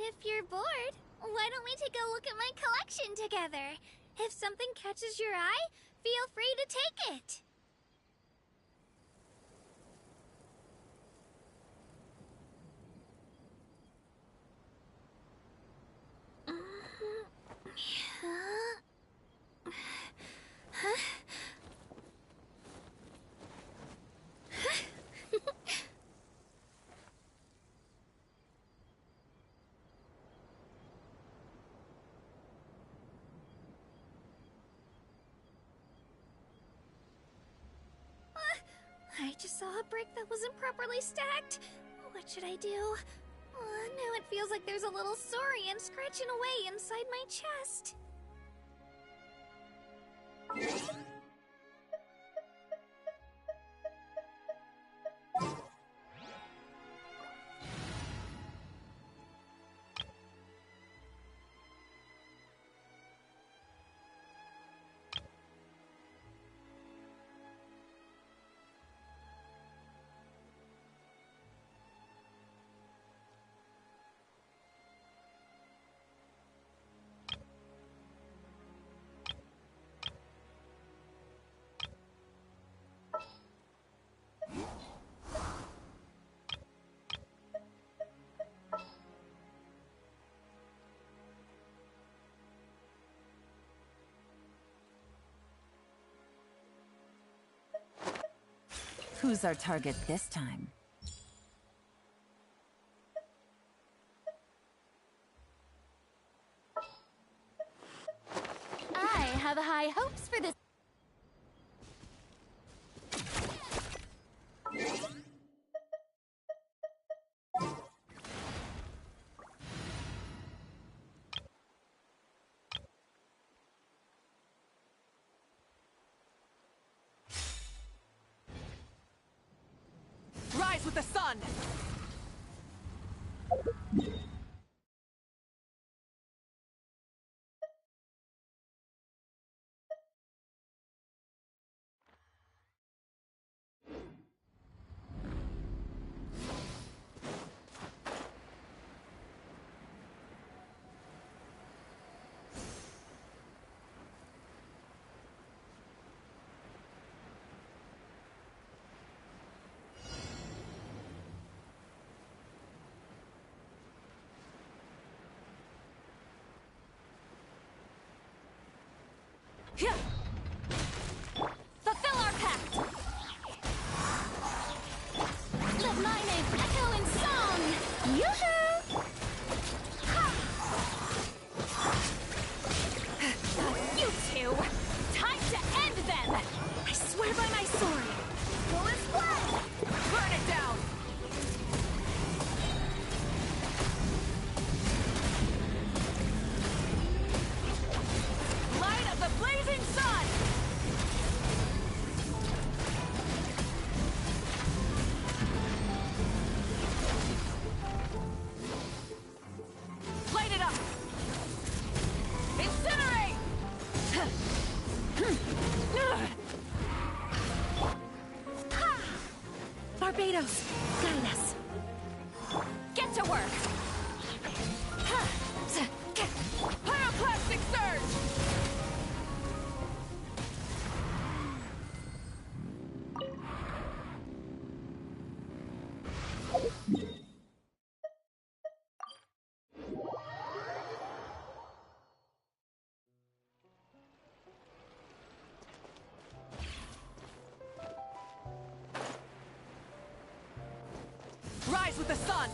If you're bored, why don't we take a look at my collection together? If something catches your eye, feel free to take it. I just saw a brick that wasn't properly stacked. What should I do? Now it feels like there's a little saurian scratching away inside my chest. Who's our target this time? I have high hopes for this. Rise with the sun! Yeah. Fulfill our pact! Let my name echo in song! Yoo-hoo! You two! Time to end them! I swear by my sword! Full is blood! Burn it down! Light of the blazing sun! Light it up! Incinerate! Barbados, guide us. Get to work! Pyroclastic surge! Rise with the sun!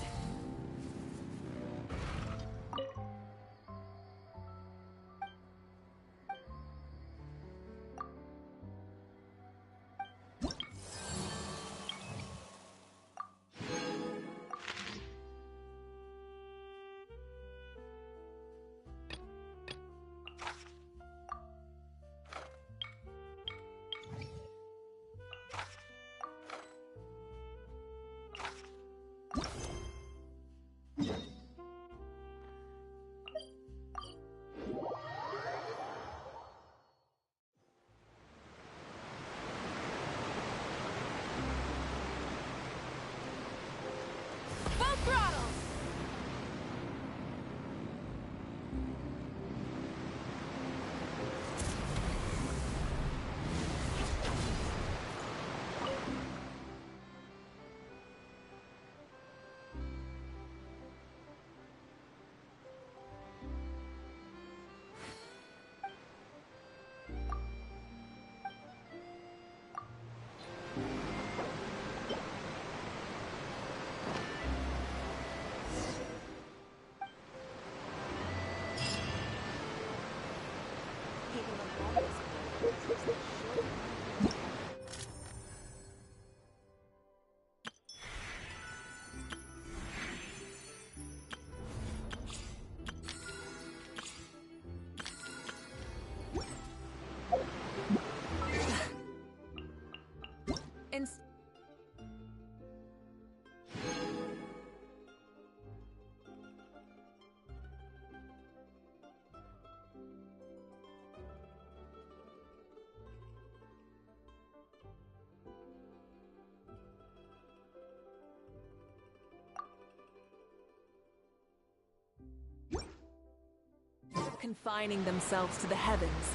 confining themselves to the heavens.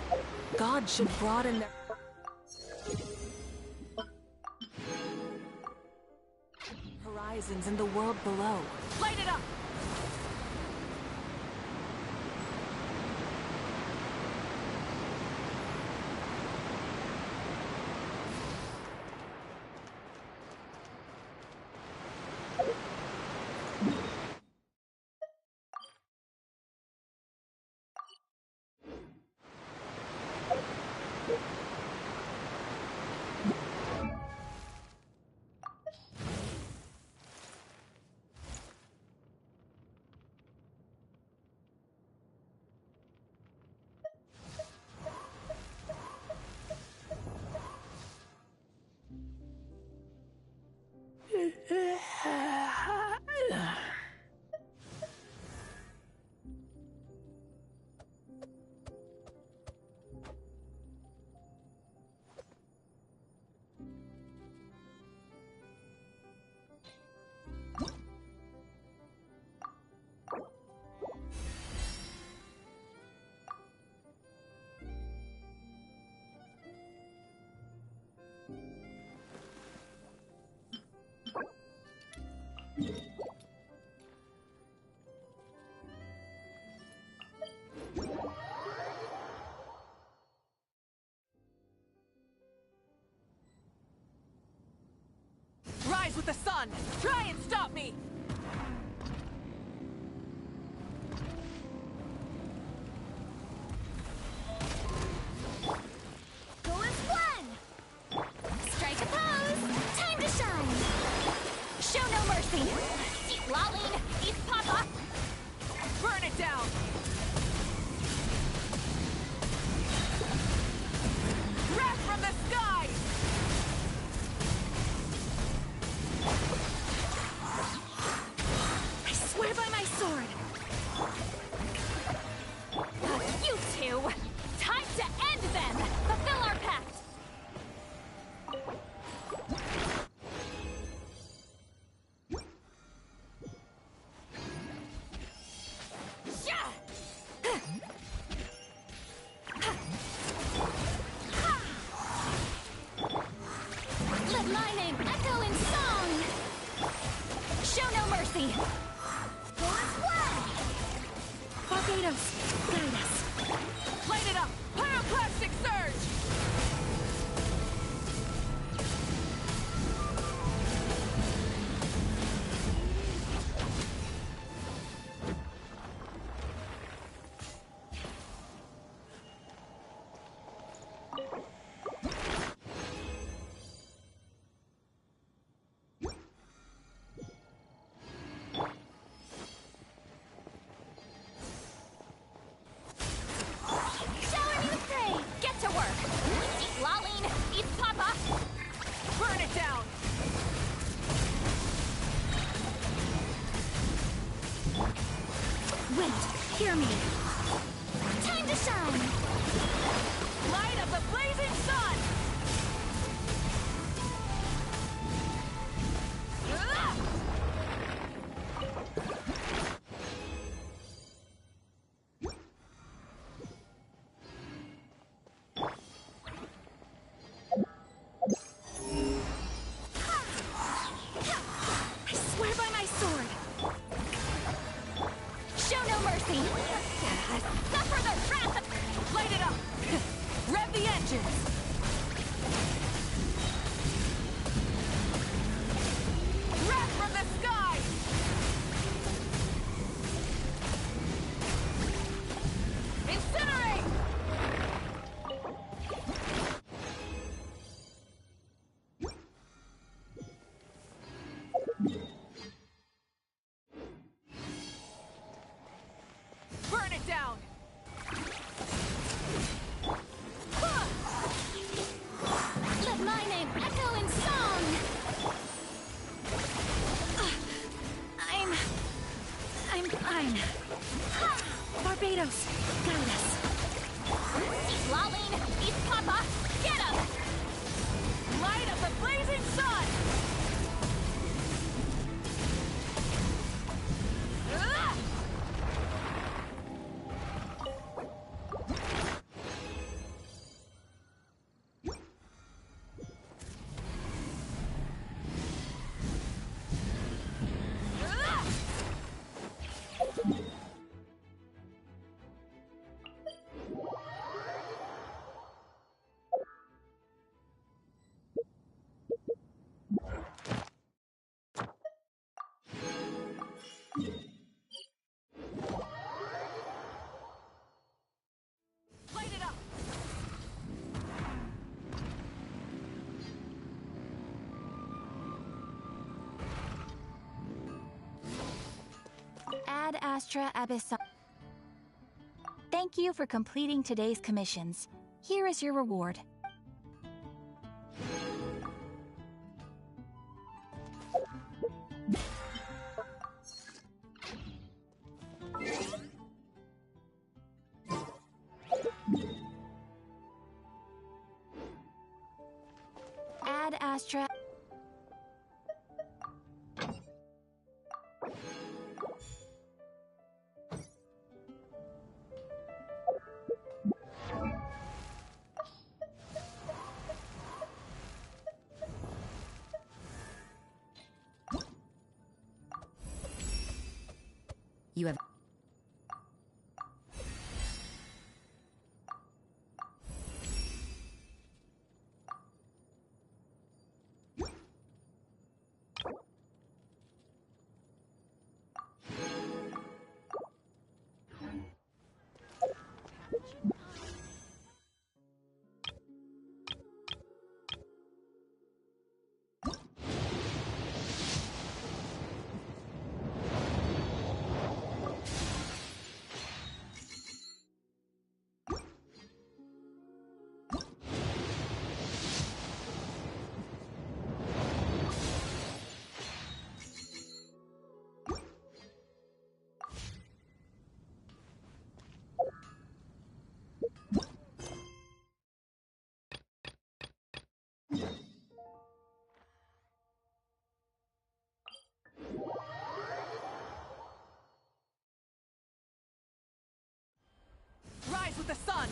God should broaden their horizons in the world below. Light it up! Rise with the sun! Try and stop me! Go as one! Strike a pose! Time to shine! Show no mercy! Eat lolling! Eat papa! Burn it down! Wrath from the skies! I swear by my sword! You two! Time to end them! Fulfill our pact! Let my name echo in song! Show no mercy! God's way! Barbados, guide us! Light it up! Pyroclastic surge! Shower me with praise! Get to work! Eat lolling! Eat papa! Burn it down! Wind, hear me! Time to shine! Light of the blazing sun! Ah! I swear by my sword! Show no mercy! Suffer the wrath of... Light it up! Rev the engines! Wrath from the skies! Incinerate! Burn it down! Let my name echo in song! I'm fine. Barbados, guide us. Eat lolling, eat papa, get him! Light of the blazing sun! Ah! Light it up! Ad Astra Abyssal. Thank you for completing today's commissions. Here is your reward. Ad Astra. You have. Rise with the sun!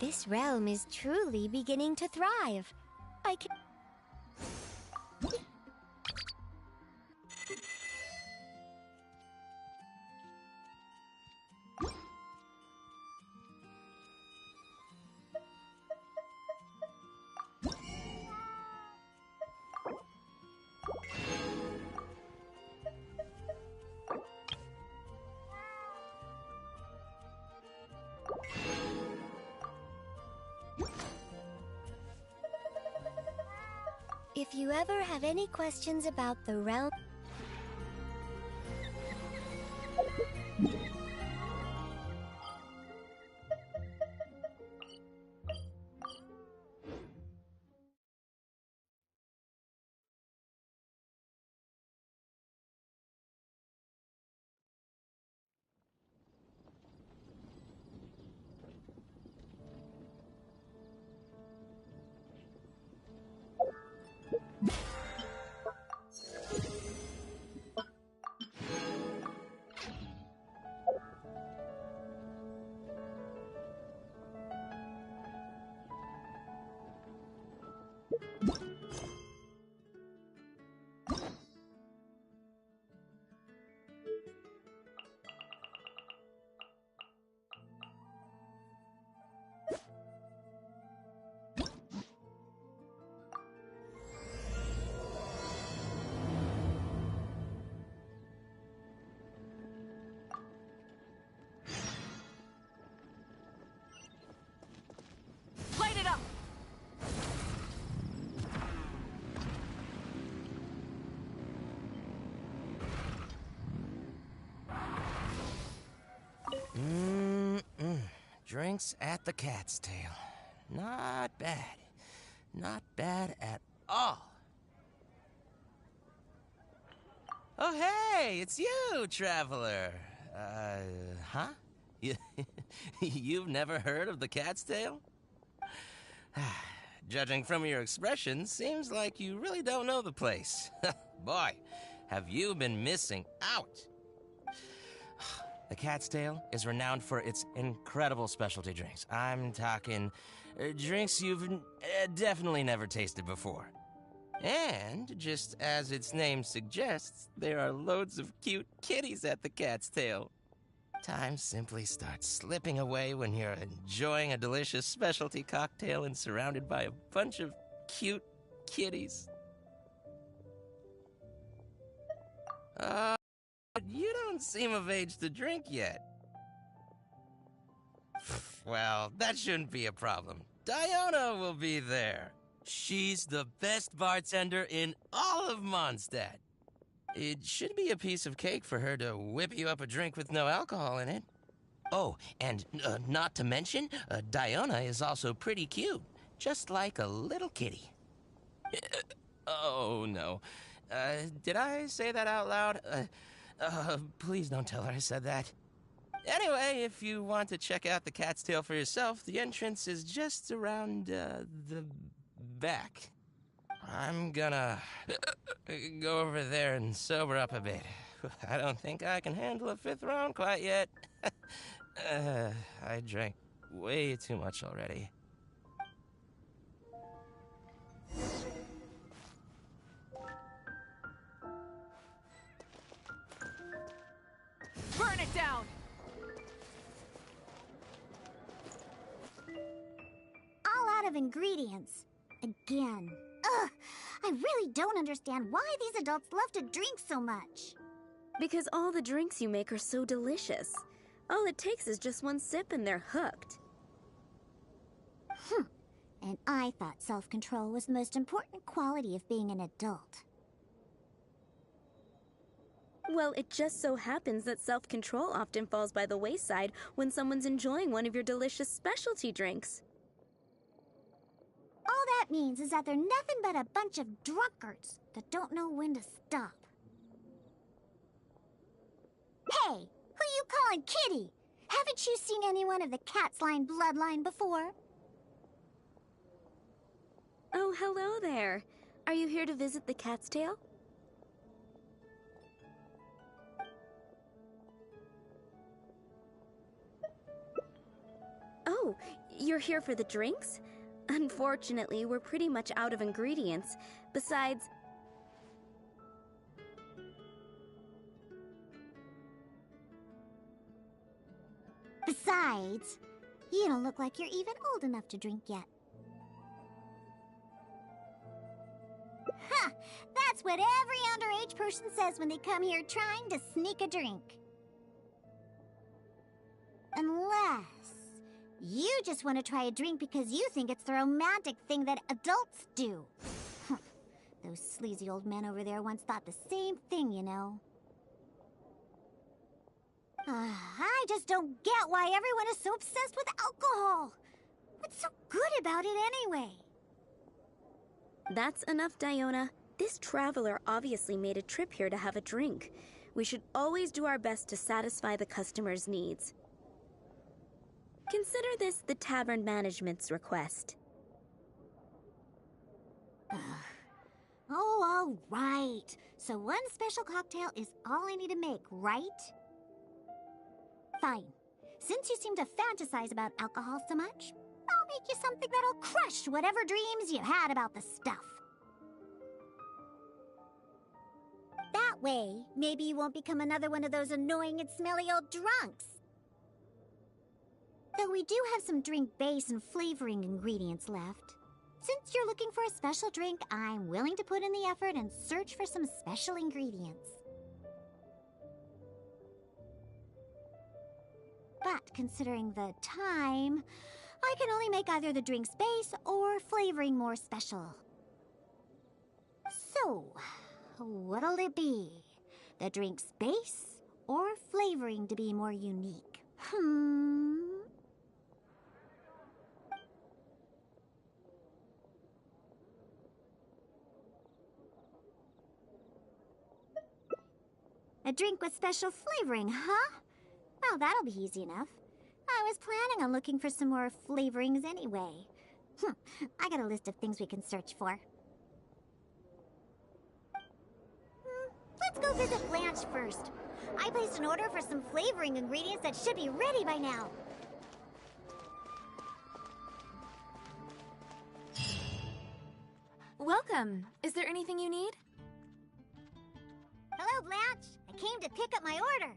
This realm is truly beginning to thrive. I can... If you ever have any questions about the realm... Light it up! Drinks at the Cat's Tail. Not bad. Not bad at all. Oh, hey, it's you, traveler. Huh? You've never heard of the Cat's Tail? Judging from your expression, seems like you really don't know the place. Boy, have you been missing out. The Cat's Tail is renowned for its incredible specialty drinks. I'm talking drinks you've definitely never tasted before. And, just as its name suggests, there are loads of cute kitties at the Cat's Tail. Time simply starts slipping away when you're enjoying a delicious specialty cocktail and surrounded by a bunch of cute kitties. You don't seem of age to drink yet. Well, that shouldn't be a problem. Diona will be there. She's the best bartender in all of Mondstadt. It should be a piece of cake for her to whip you up a drink with no alcohol in it. Oh, and not to mention, Diona is also pretty cute, just like a little kitty. Oh, no. Did I say that out loud? Please don't tell her I said that. Anyway, if you want to check out the Cat's Tail for yourself, the entrance is just around, the back. I'm gonna go over there and sober up a bit. I don't think I can handle a 5th round quite yet. I drank way too much already. Burn it down! All out of ingredients. Again. Ugh! I really don't understand why these adults love to drink so much. Because all the drinks you make are so delicious. All it takes is just one sip and they're hooked. And I thought self-control was the most important quality of being an adult. Well, it just so happens that self-control often falls by the wayside when someone's enjoying one of your delicious specialty drinks. All that means is that they're nothing but a bunch of drunkards that don't know when to stop. Hey, who you calling kitty? Haven't you seen anyone of the cat's line bloodline before? Oh, hello there. Are you here to visit the Cat's Tail? Oh, You're here for the drinks? Unfortunately, we're pretty much out of ingredients. Besides... Besides, you don't look like you're even old enough to drink yet. Huh! That's what every underage person says when they come here trying to sneak a drink. Unless you just want to try a drink because you think it's the romantic thing that adults do. Those sleazy old men over there once thought the same thing, you know. I just don't get why everyone is so obsessed with alcohol. What's so good about it anyway? That's enough, Diona. This traveler obviously made a trip here to have a drink. We should always do our best to satisfy the customer's needs. Consider this the tavern management's request. Oh, all right. So one special cocktail is all I need to make, right? Fine. Since you seem to fantasize about alcohol so much, I'll make you something that'll crush whatever dreams you had about the stuff. That way, maybe you won't become another one of those annoying and smelly old drunks. Though we do have some drink base and flavoring ingredients left. Since you're looking for a special drink, I'm willing to put in the effort and search for some special ingredients. But considering the time, I can only make either the drink's base or flavoring more special. So, what'll it be? The drink's base or flavoring to be more unique? A drink with special flavoring, huh? Well, that'll be easy enough. I was planning on looking for some more flavorings anyway. I got a list of things we can search for. Let's go visit Blanche first. I placed an order for some flavoring ingredients that should be ready by now. Welcome. Is there anything you need? Hello, Blanche. I came to pick up my order.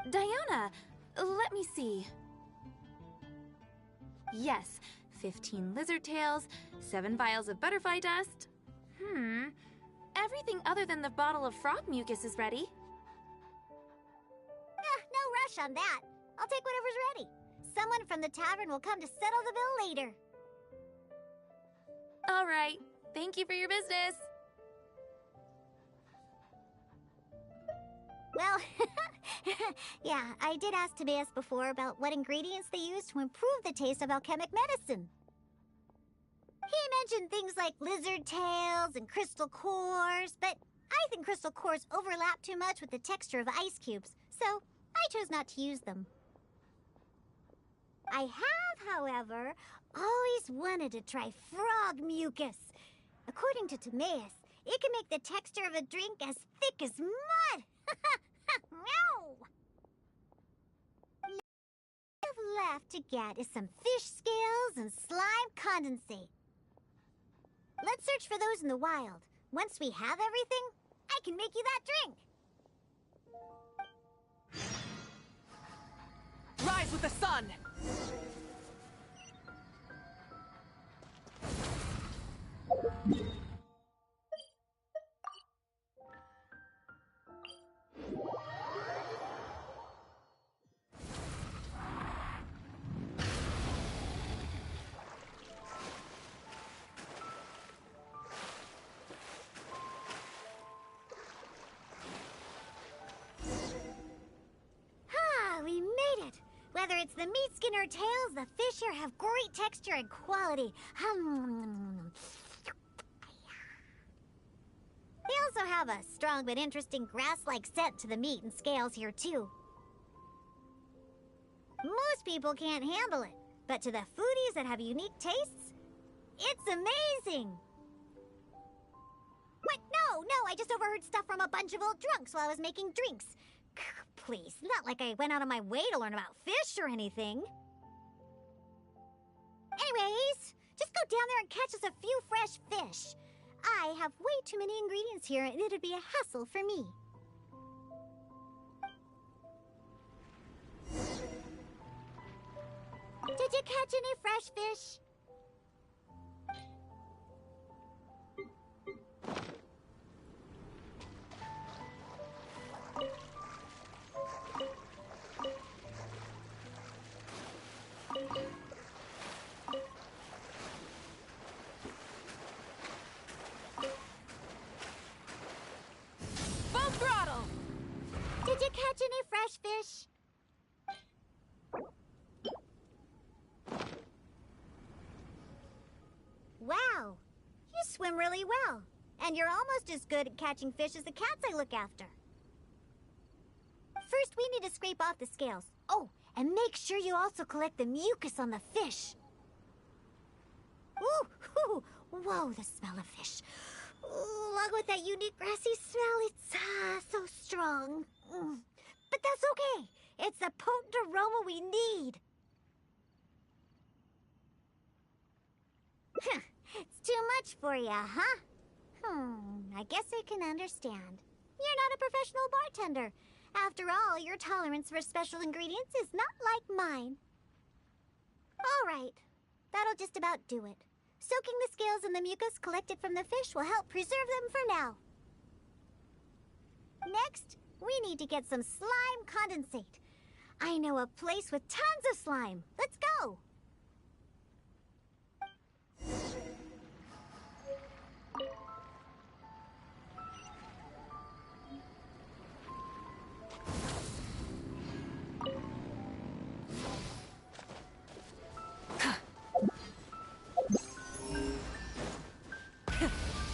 Diona, let me see. Yes, 15 lizard tails, 7 vials of butterfly dust. Everything other than the bottle of frog mucus is ready. No rush on that. I'll take whatever's ready. Someone from the tavern will come to settle the bill later. All right. Thank you for your business. Well, yeah, I did ask Timaeus before about what ingredients they use to improve the taste of alchemic medicine. He mentioned things like lizard tails and crystal cores, but I think crystal cores overlap too much with the texture of ice cubes, so I chose not to use them. I have, however, always wanted to try frog mucus. According to Timaeus, it can make the texture of a drink as thick as mud. No! All I have left to get is some fish scales and slime condensate. Let's search for those in the wild. Once we have everything, I can make you that drink. Rise with the sun! We made it! Whether it's the meat skin or tails, the fish here have great texture and quality. They also have a strong but interesting grass-like scent to the meat and scales here, too. Most people can't handle it, but to the foodies that have unique tastes, it's amazing! What? No, I just overheard stuff from a bunch of old drunks while I was making drinks. Please, not like I went out of my way to learn about fish or anything. Anyways, just go down there and catch us a few fresh fish. I have way too many ingredients here, and it'd be a hassle for me. Did you catch any fresh fish? Full throttle! Did you catch any fresh fish? Wow, you swim really well. And you're almost as good at catching fish as the cats I look after. First, we need to scrape off the scales. Oh, and make sure you also collect the mucus on the fish. Ooh, whoa, the smell of fish. Ooh, along with that unique grassy smell, it's so strong. But that's okay. It's the potent aroma we need. It's too much for you, huh? I guess I can understand. You're not a professional bartender. After all, your tolerance for special ingredients is not like mine. All right, that'll just about do it. Soaking the scales in the mucus collected from the fish will help preserve them for now. Next, we need to get some slime condensate. I know a place with tons of slime. Let's go!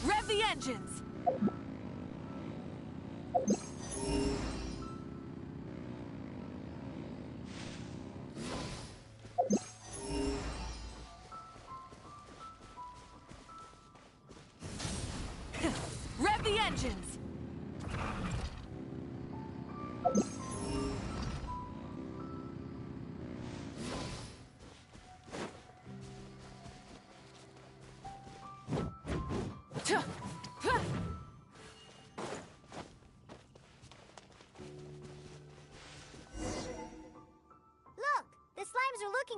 Rev the engines! Rev the engines!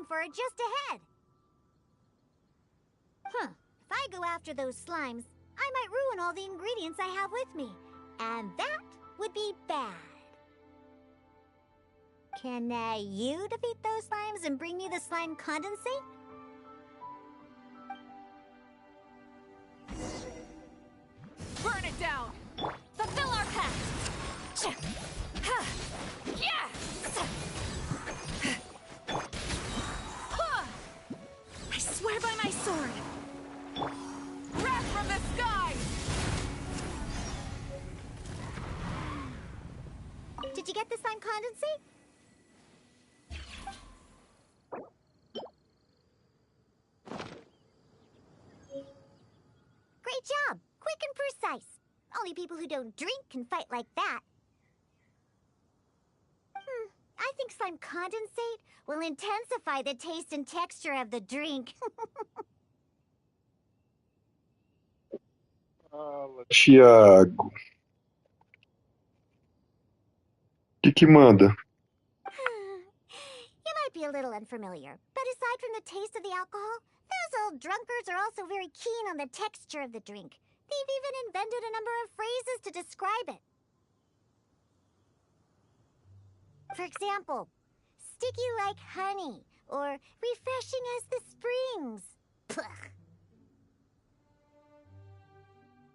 For just ahead. If I go after those slimes, I might ruin all the ingredients I have with me. And that would be bad. Can you defeat those slimes and bring me the slime condensate? Burn it down! Fulfill our pact! Yeah! I swear by my sword! Wrath from the sky! Did you get the slime condensate? Great job! Quick and precise. Only people who don't drink can fight like that. I think slime condensate will intensify the taste and texture of the drink. Tiago. Que manda? You might be a little unfamiliar, but aside from the taste of the alcohol, those old drunkards are also very keen on the texture of the drink. They've even invented a number of phrases to describe it. For example, sticky like honey, or refreshing as the springs. Pugh.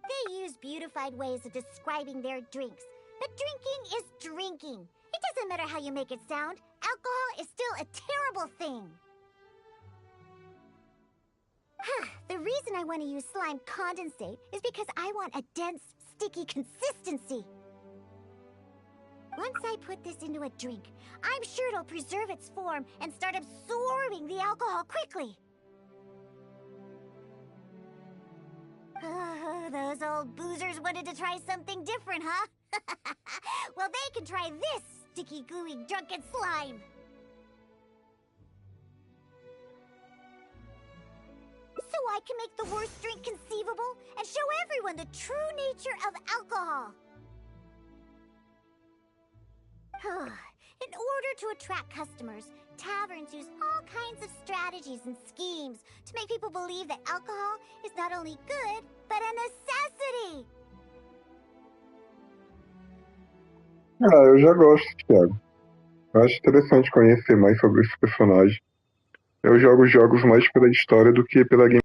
They use beautified ways of describing their drinks, but drinking is drinking. It doesn't matter how you make it sound. Alcohol is still a terrible thing. The reason I want to use slime condensate is because I want a dense, sticky consistency. Once I put this into a drink, I'm sure it'll preserve its form and start absorbing the alcohol quickly. Those old boozers wanted to try something different, huh? Well, they can try this, sticky, gooey, drunken slime. So I can make the worst drink conceivable and show everyone the true nature of alcohol. In order to attract customers, taverns use all kinds of strategies and schemes to make people believe that alcohol is not only good, but a necessity. Eu já gosto, Thiago. Eu acho interessante conhecer mais sobre esse personagem. Eu jogo jogos mais pela história do que pela game.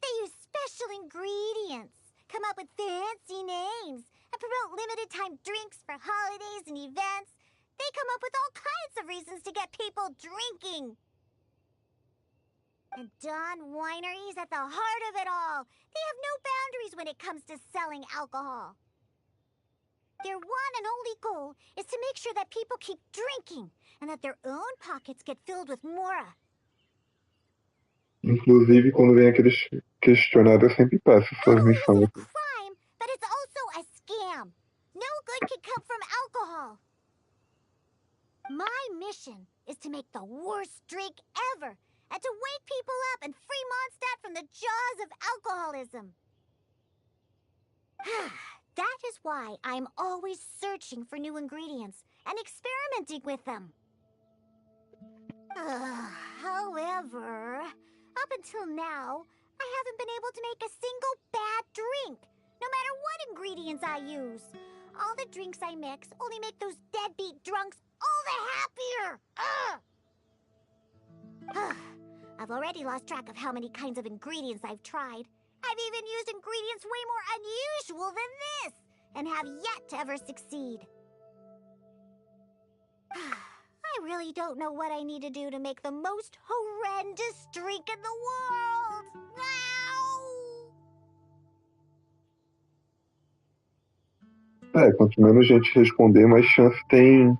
They use special ingredients, come up with fancy names, and promote limited-time drinks for holidays and events. They come up with all kinds of reasons to get people drinking. And Dawn Winery is at the heart of it all. They have no boundaries when it comes to selling alcohol. Their one and only goal is to make sure that people keep drinking and that their own pockets get filled with mora. Inclusive, quando vem aqueles questionários, eu sempre peço Not suas only is it missões. a crime, but it's also a scam. No good can come from alcohol. My mission is to make the worst drink ever and to wake people up and free Mondstadt from the jaws of alcoholism. That is why I'm always searching for new ingredients and experimenting with them. However, up until now, I haven't been able to make a single bad drink, no matter what ingredients I use. All the drinks I mix only make those deadbeat drunks all the happier. I've already lost track of how many kinds of ingredients I've tried. I've even used ingredients way more unusual than this, and have yet to ever succeed. I really don't know what I need to do to make the most horrendous drink in the world. Ow! Quanto menos gente responder, mais chance tem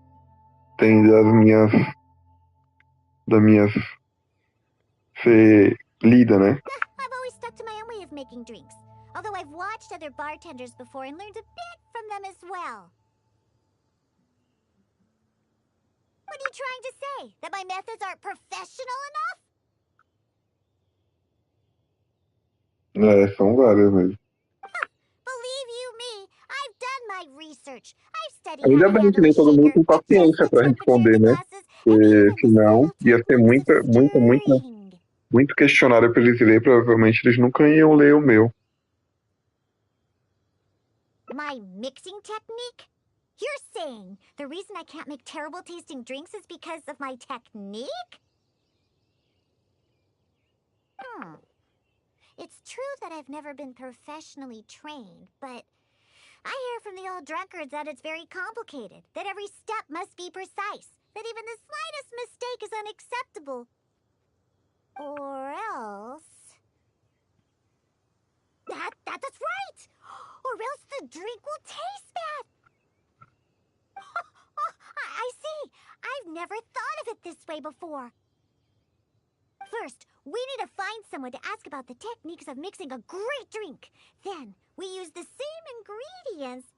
da minha ser lida, né? I've always stuck to my own way of making drinks, although I've watched other bartenders before and learned a bit from them as well. What are you trying to say? That my methods aren't professional enough? São várias mesmo. Believe you me, I've done my research. I've studied Ainda how to bem que handle nem a todo mundo shaker, tem paciência adjust the para temperature responder, of the né? glasses, and even the Senão, subtle ia ter techniques of stirring. muito questionário para eles lerem, provavelmente eles nunca iam ler o meu. My mixing technique? You're saying the reason I can't make terrible tasting drinks is because of my technique? It's true that I've never been professionally trained, but I hear from the old drunkards that it's very complicated, that every step must be precise, that even the slightest mistake is unacceptable. Or else... That's right! Or else the drink will taste bad! I see! I've never thought of it this way before. First, we need to find someone to ask about the techniques of mixing a great drink. Then, we use the same ingredients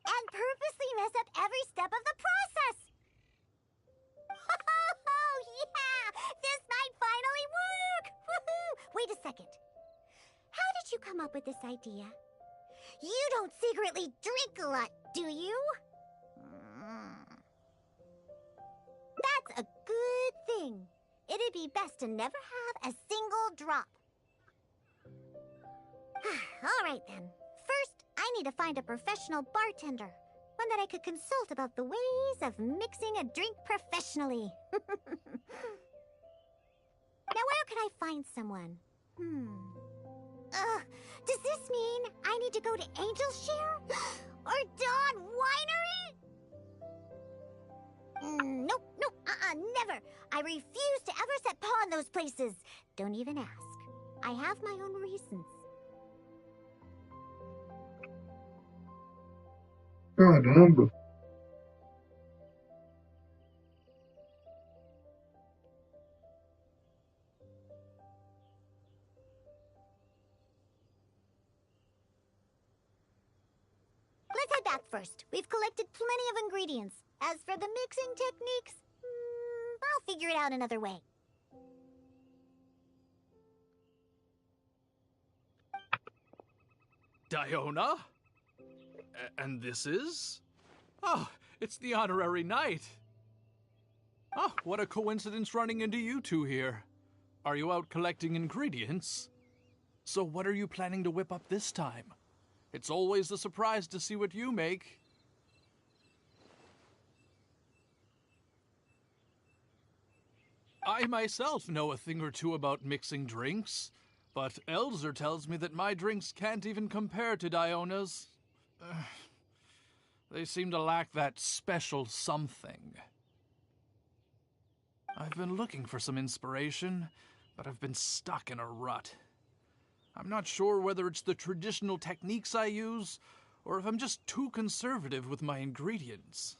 and purposely mess up every step of the process. Oh, yeah! This might finally work! Woohoo! Wait a second. How did you come up with this idea? You don't secretly drink a lot, do you? That's a good thing. It'd be best to never have a single drop. All right, then. First, I need to find a professional bartender. One that I could consult about the ways of mixing a drink professionally. Now, where could I find someone? Does this mean I need to go to Angel's Share? Or Dawn Winery? Nope, never. I refuse to ever set paw in those places. Don't even ask. I have my own reasons. Caramba! Let's head back first. We've collected plenty of ingredients. As for the mixing techniques, I'll figure it out another way. Diona? And this is? Oh, it's the honorary knight. Oh, what a coincidence running into you two here. Are you out collecting ingredients? So what are you planning to whip up this time? It's always a surprise to see what you make. I myself know a thing or two about mixing drinks, but Elzer tells me that my drinks can't even compare to Diona's. They seem to lack that special something. I've been looking for some inspiration, but I've been stuck in a rut. I'm not sure whether it's the traditional techniques I use, or if I'm just too conservative with my ingredients.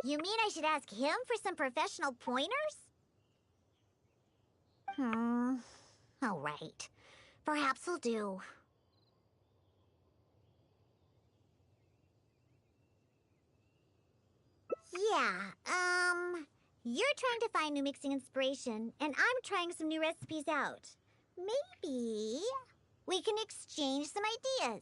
You mean I should ask him for some professional pointers? All right. Perhaps will do. Yeah, you're trying to find new mixing inspiration, and I'm trying some new recipes out. Maybe we can exchange some ideas.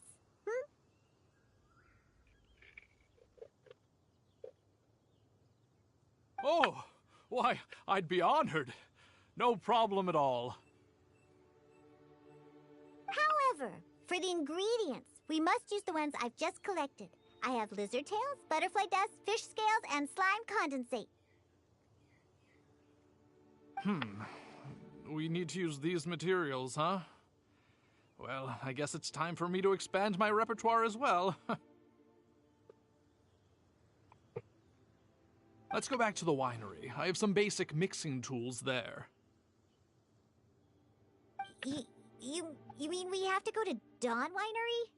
Oh, why, I'd be honored. No problem at all. However, for the ingredients, we must use the ones I've just collected. I have lizard tails, butterfly dust, fish scales, and slime condensate. We need to use these materials, huh? Well, I guess it's time for me to expand my repertoire as well. Let's go back to the winery. I have some basic mixing tools there. You mean we have to go to Dawn Winery?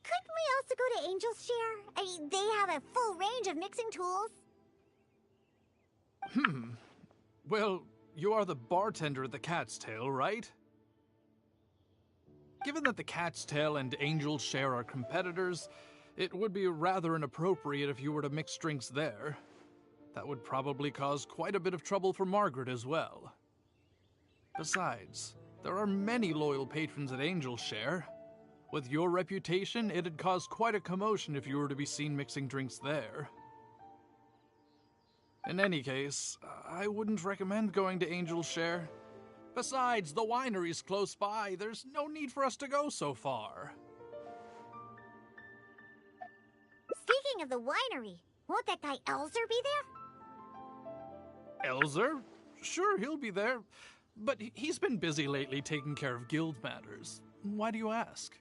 Couldn't we also go to Angel's Share? I mean, they have a full range of mixing tools. Well, you are the bartender at the Cat's Tail, right? Given that the Cat's Tail and Angel's Share are competitors, it would be rather inappropriate if you were to mix drinks there. That would probably cause quite a bit of trouble for Margaret as well. Besides, there are many loyal patrons at Angel's Share. With your reputation, it'd cause quite a commotion if you were to be seen mixing drinks there. In any case, I wouldn't recommend going to Angel's Share. Besides, the winery's close by. There's no need for us to go so far. Speaking of the winery, won't that guy Elzer be there? Elzer? Sure, he'll be there. But he's been busy lately taking care of guild matters. Why do you ask?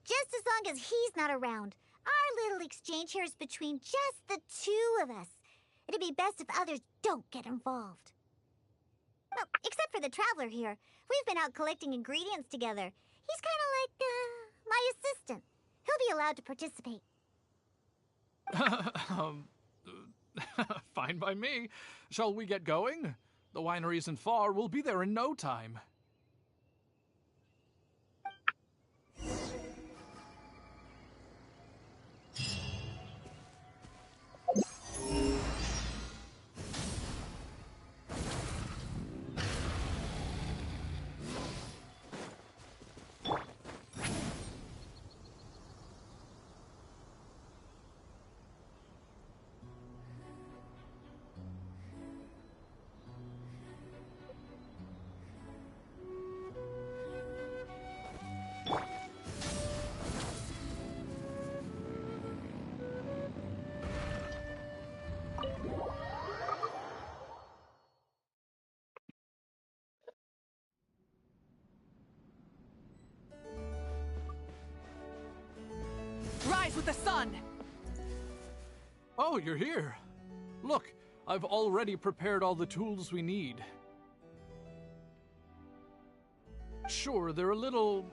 Just as long as he's not around. Our little exchange here is between just the two of us. It'd be best if others don't get involved. Well, except for the traveler here. We've been out collecting ingredients together. He's kind of like, my assistant. He'll be allowed to participate. Fine by me. Shall we get going? The winery isn't far. We'll be there in no time. Rise with the sun! Oh, you're here. Look, I've already prepared all the tools we need. Sure, they're a little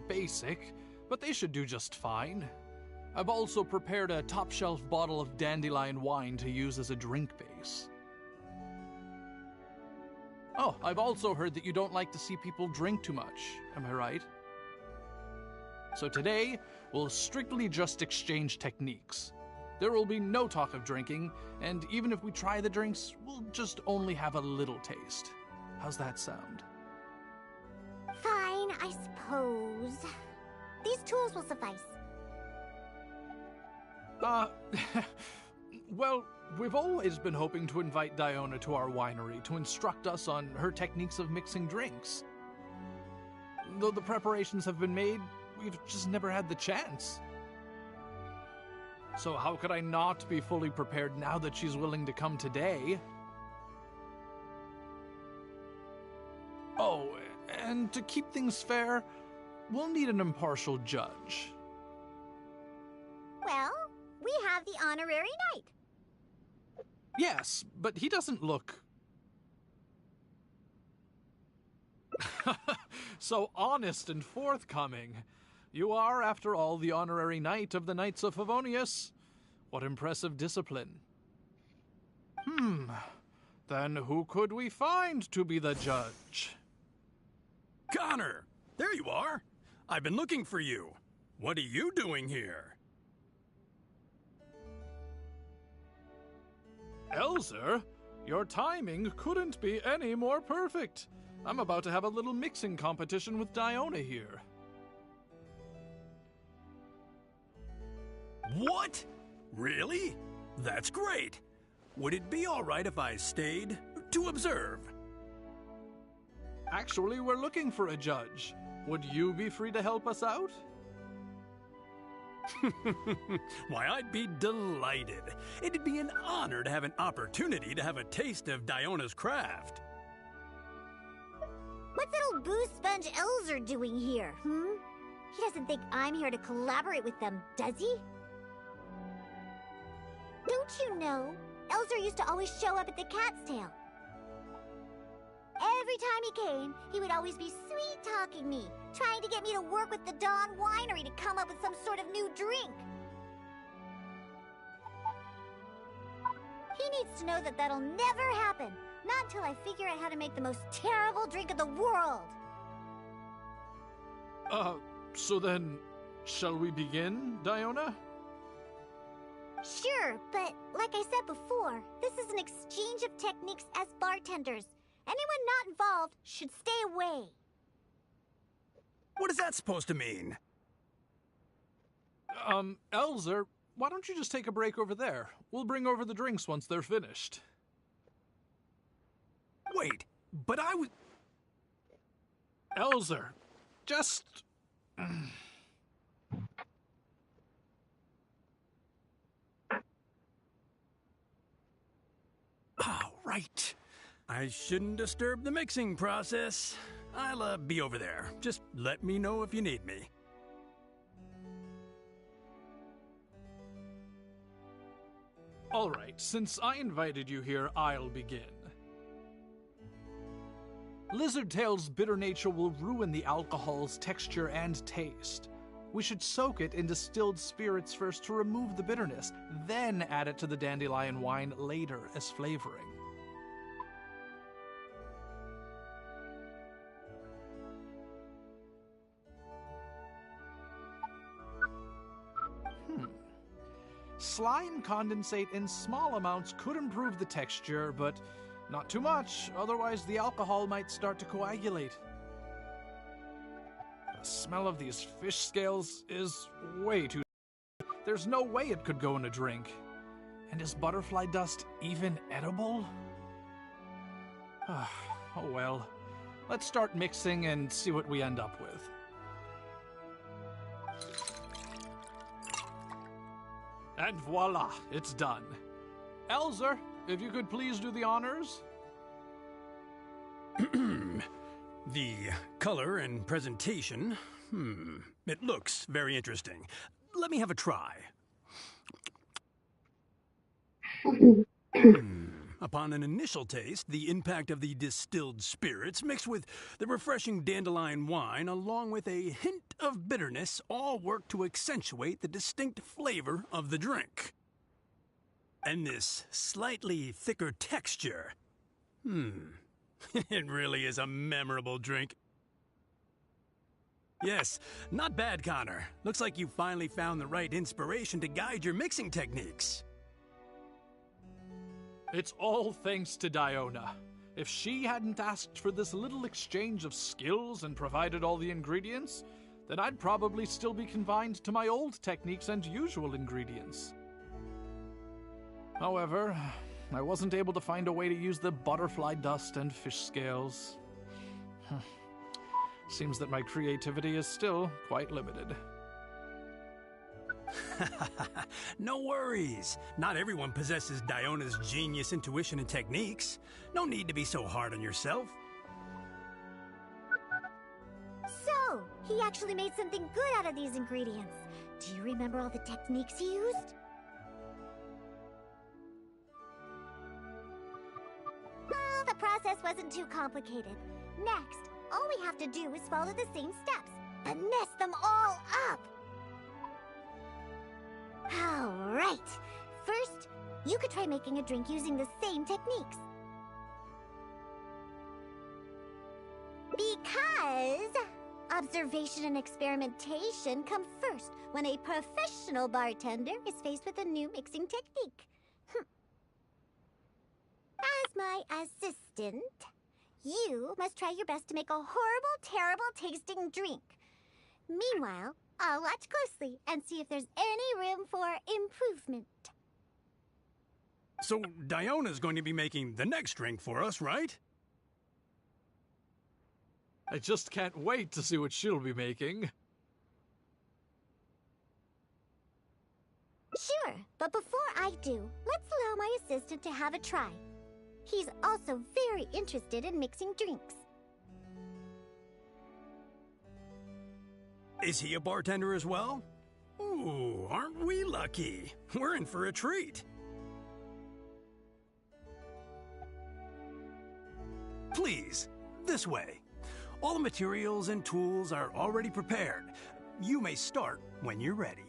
basic, but they should do just fine. I've also prepared a top-shelf bottle of dandelion wine to use as a drink base. Oh, I've also heard that you don't like to see people drink too much. Am I right? So today, we'll strictly just exchange techniques. There will be no talk of drinking, and even if we try the drinks, we'll just only have a little taste. How's that sound? Fine, I suppose. These tools will suffice. Well, we've always been hoping to invite Diona to our winery to instruct us on her techniques of mixing drinks. Though the preparations have been made, we've just never had the chance. So how could I not be fully prepared now that she's willing to come today? Oh, and to keep things fair, we'll need an impartial judge. Well, we have the honorary knight. Yes, but he doesn't look so honest and forthcoming. You are, after all, the honorary knight of the Knights of Favonius. What impressive discipline. Then who could we find to be the judge? Connor! There you are! I've been looking for you. What are you doing here? Elzer, your timing couldn't be any more perfect. I'm about to have a little mixing competition with Diona here. What? Really? That's great. Would it be all right if I stayed to observe? Actually, we're looking for a judge. Would you be free to help us out? Why, I'd be delighted. It'd be an honor to have an opportunity to have a taste of Diona's craft. What's that old booze sponge Elzer doing here, He doesn't think I'm here to collaborate with them, does he? Don't you know, Elzer used to always show up at the Cat's Tail. Every time he came, he would always be sweet-talking me, trying to get me to work with the Dawn Winery to come up with some sort of new drink. He needs to know that that'll never happen, not until I figure out how to make the most terrible drink in the world. So then, shall we begin, Diona? Sure, but like I said before, this is an exchange of techniques as bartenders. Anyone not involved should stay away. What is that supposed to mean? Elzer, why don't you just take a break over there? We'll bring over the drinks once they're finished. Wait, but I was... Elzer, just... Oh, right. I shouldn't disturb the mixing process. I'll be over there. Just let me know if you need me. All right, since I invited you here, I'll begin. Lizardtail's bitter nature will ruin the alcohol's texture and taste. We should soak it in distilled spirits first to remove the bitterness, then add it to the dandelion wine later as flavoring. Slime condensate in small amounts could improve the texture, but not too much, otherwise the alcohol might start to coagulate. The smell of these fish scales is way too... There's no way it could go in a drink. And is butterfly dust even edible? Oh well. Let's start mixing and see what we end up with. And voila, it's done. Elzer, if you could please do the honors. The color and presentation, it looks very interesting. Let me have a try. Upon an initial taste, the impact of the distilled spirits mixed with the refreshing dandelion wine along with a hint of bitterness all work to accentuate the distinct flavor of the drink. And this slightly thicker texture. It really is a memorable drink. Yes, not bad, Connor. Looks like you finally found the right inspiration to guide your mixing techniques. It's all thanks to Diona. If she hadn't asked for this little exchange of skills and provided all the ingredients, then I'd probably still be confined to my old techniques and usual ingredients. However, I wasn't able to find a way to use the butterfly dust and fish scales. Seems that my creativity is still quite limited. No worries. Not everyone possesses Diona's genius intuition and techniques. No need to be so hard on yourself. So, he actually made something good out of these ingredients. Do you remember all the techniques he used? Well, the process wasn't too complicated. Next, all we have to do is follow the same steps and mess them all up. Alright. First, you could try making a drink using the same techniques. Because observation and experimentation come first when a professional bartender is faced with a new mixing technique. As my assistant, you must try your best to make a horrible, terrible tasting drink. Meanwhile, I'll watch closely and see if there's any room for improvement. So, Diona's going to be making the next drink for us, right? I just can't wait to see what she'll be making. Sure, but before I do, let's allow my assistant to have a try. He's also very interested in mixing drinks. Is he a bartender as well? Ooh, aren't we lucky? We're in for a treat. Please, this way. All the materials and tools are already prepared. You may start when you're ready.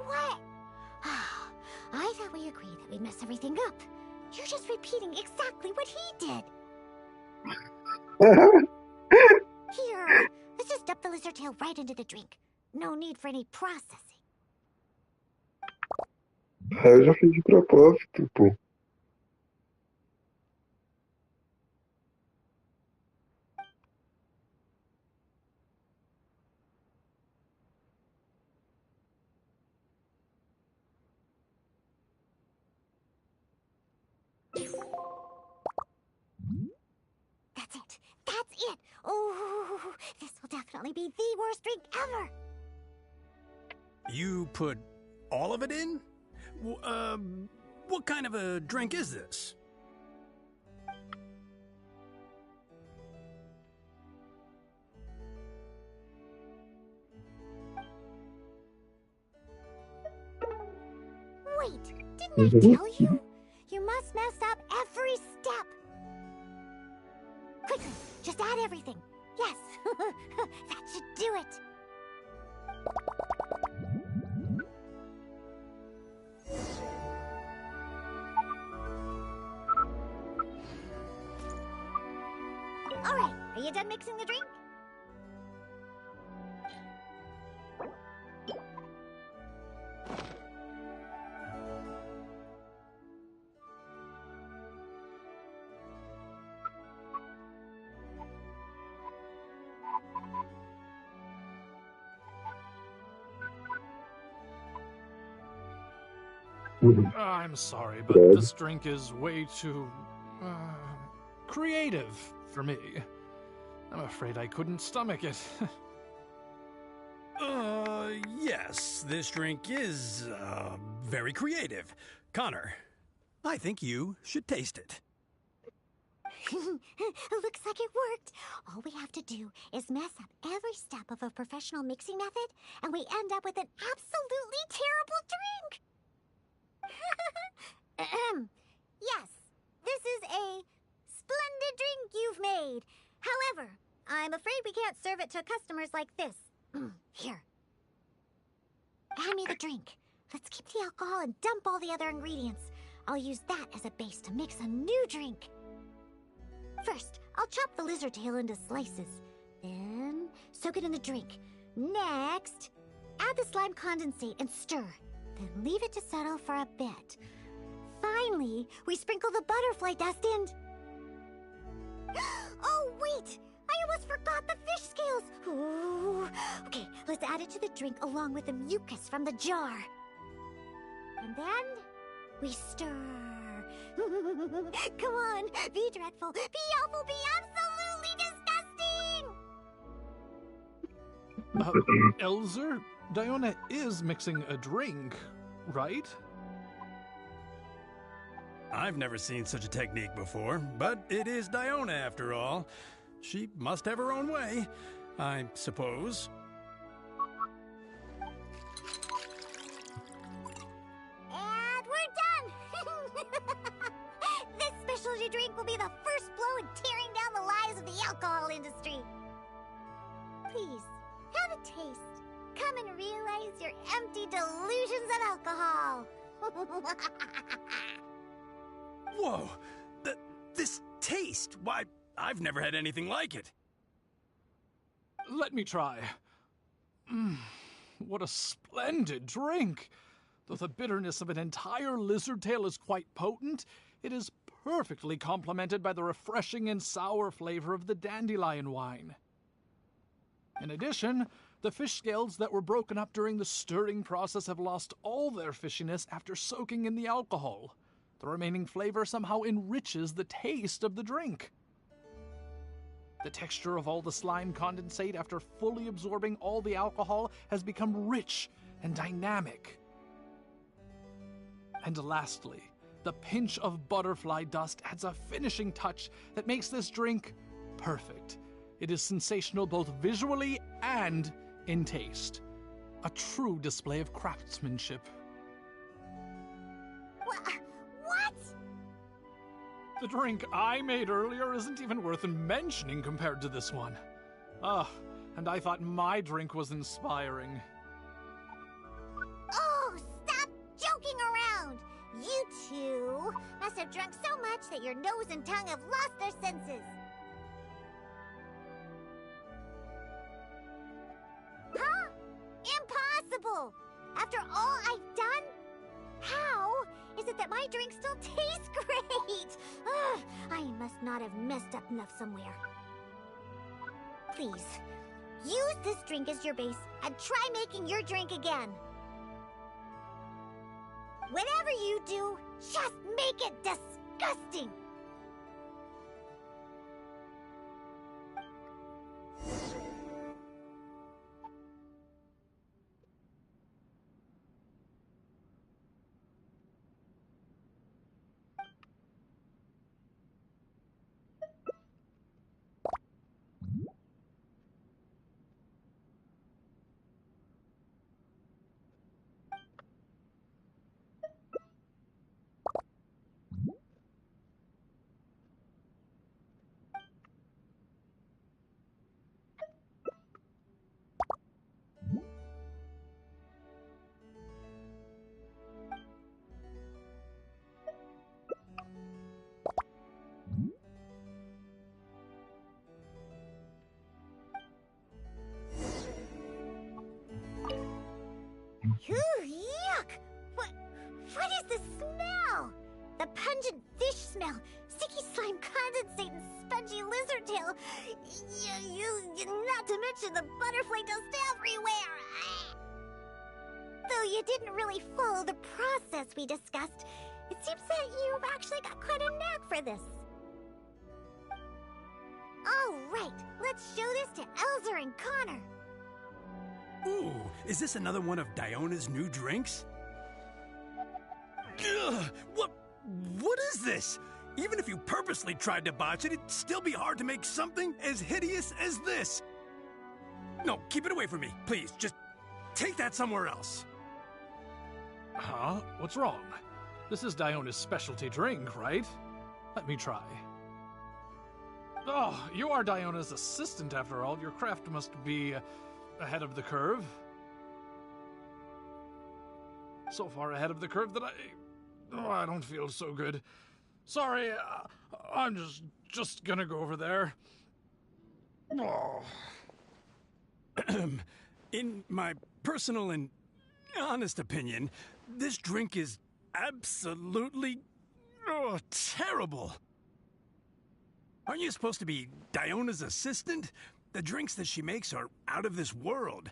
What? I thought we agreed that we'd mess everything up. You're just repeating exactly what he did. Here, let's just dump the lizard tail right into the drink. No need for any processing. Eu já fiz de propósito, pô. That's it. That's it. Oh, this will definitely be the worst drink ever. You put all of it in? What kind of a drink is this? Wait, didn't I tell you? You must mess up every step. Quickly, just add everything. Yes, that should do it. All right, are you done mixing the drink? I'm sorry, but Good. this drink is way too creative for me. I'm afraid I couldn't stomach it. Yes, this drink is, very creative. Connor, I think you should taste it. Looks like it worked. All we have to do is mess up every step of a professional mixing method, and we end up with an absolutely terrible drink. Yes, this is a splendid drink you've made. However, I'm afraid we can't serve it to customers like this. Here. Hand me the drink. Let's keep the alcohol and dump all the other ingredients. I'll use that as a base to mix a new drink. First, I'll chop the lizard tail into slices. Then, soak it in the drink. Next, add the slime condensate and stir. Then leave it to settle for a bit. Finally, we sprinkle the butterfly dust in. Oh, wait! I almost forgot the fish scales! Ooh. Okay, let's add it to the drink along with the mucus from the jar. And then, we stir. Come on, be dreadful, be awful, be absolutely disgusting! Elzer, Diona is mixing a drink, right? I've never seen such a technique before, but it is Diona after all. She must have her own way, I suppose. And we're done! This specialty drink will be the first blow in tearing down the lives of the alcohol industry. Please, have a taste. Come and realize your empty delusions of alcohol. Whoa! This taste! Why, I've never had anything like it. Let me try. What a splendid drink! Though the bitterness of an entire lizard tail is quite potent, it is perfectly complemented by the refreshing and sour flavor of the dandelion wine. In addition, the fish scales that were broken up during the stirring process have lost all their fishiness after soaking in the alcohol. The remaining flavor somehow enriches the taste of the drink. The texture of all the slime condensate after fully absorbing all the alcohol has become rich and dynamic. And lastly, the pinch of butterfly dust adds a finishing touch that makes this drink perfect. It is sensational both visually and in taste. A true display of craftsmanship. What? The drink I made earlier isn't even worth mentioning compared to this one. And I thought my drink was inspiring. Oh, stop joking around! You two must have drunk so much that your nose and tongue have lost their senses. Huh? Impossible! After all I've done? How is it that my drink still tastes great? Ugh, I must not have messed up enough somewhere. Please, use this drink as your base and try making your drink again. Whatever you do, just make it disgusting! Yuck! What is the smell? The pungent fish smell, sticky slime condensate, and spongy lizard tail. Not to mention the butterfly dust everywhere. Though you didn't really follow the process we discussed, it seems that you've actually got quite a knack for this. All right, let's show this to Elzer and Connor. Ooh, is this another one of Diona's new drinks? Ugh, what is this? Even if you purposely tried to botch it, it'd still be hard to make something as hideous as this. No, keep it away from me, please. Just take that somewhere else. Huh? What's wrong? This is Diona's specialty drink, right? Let me try. Oh, you are Diona's assistant after all. Your craft must be ahead of the curve. So far ahead of the curve that I don't feel so good. Sorry, I'm just gonna go over there. Oh. In my personal and honest opinion, this drink is absolutely terrible. Aren't you supposed to be Diona's assistant? The drinks that she makes are out of this world.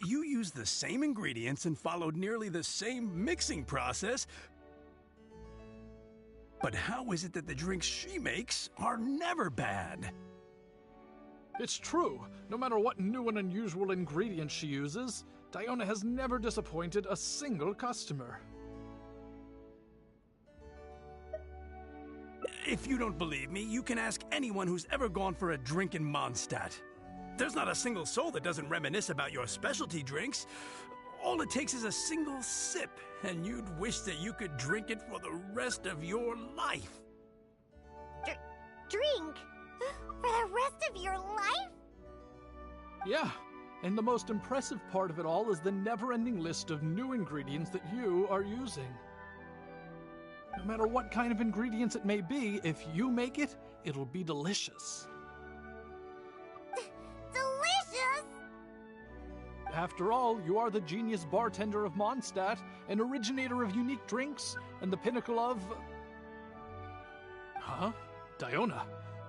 You use the same ingredients and followed nearly the same mixing process. But how is it that the drinks she makes are never bad? It's true. No matter what new and unusual ingredients she uses, Diona has never disappointed a single customer. If you don't believe me, you can ask anyone who's ever gone for a drink in Mondstadt. There's not a single soul that doesn't reminisce about your specialty drinks. All it takes is a single sip, and you'd wish that you could drink it for the rest of your life. Drink? For the rest of your life? Yeah, and the most impressive part of it all is the never-ending list of new ingredients that you are using. No matter what kind of ingredients it may be, if you make it, it'll be delicious. Delicious? After all, you are the genius bartender of Mondstadt, an originator of unique drinks, and the pinnacle of... Huh? Diona,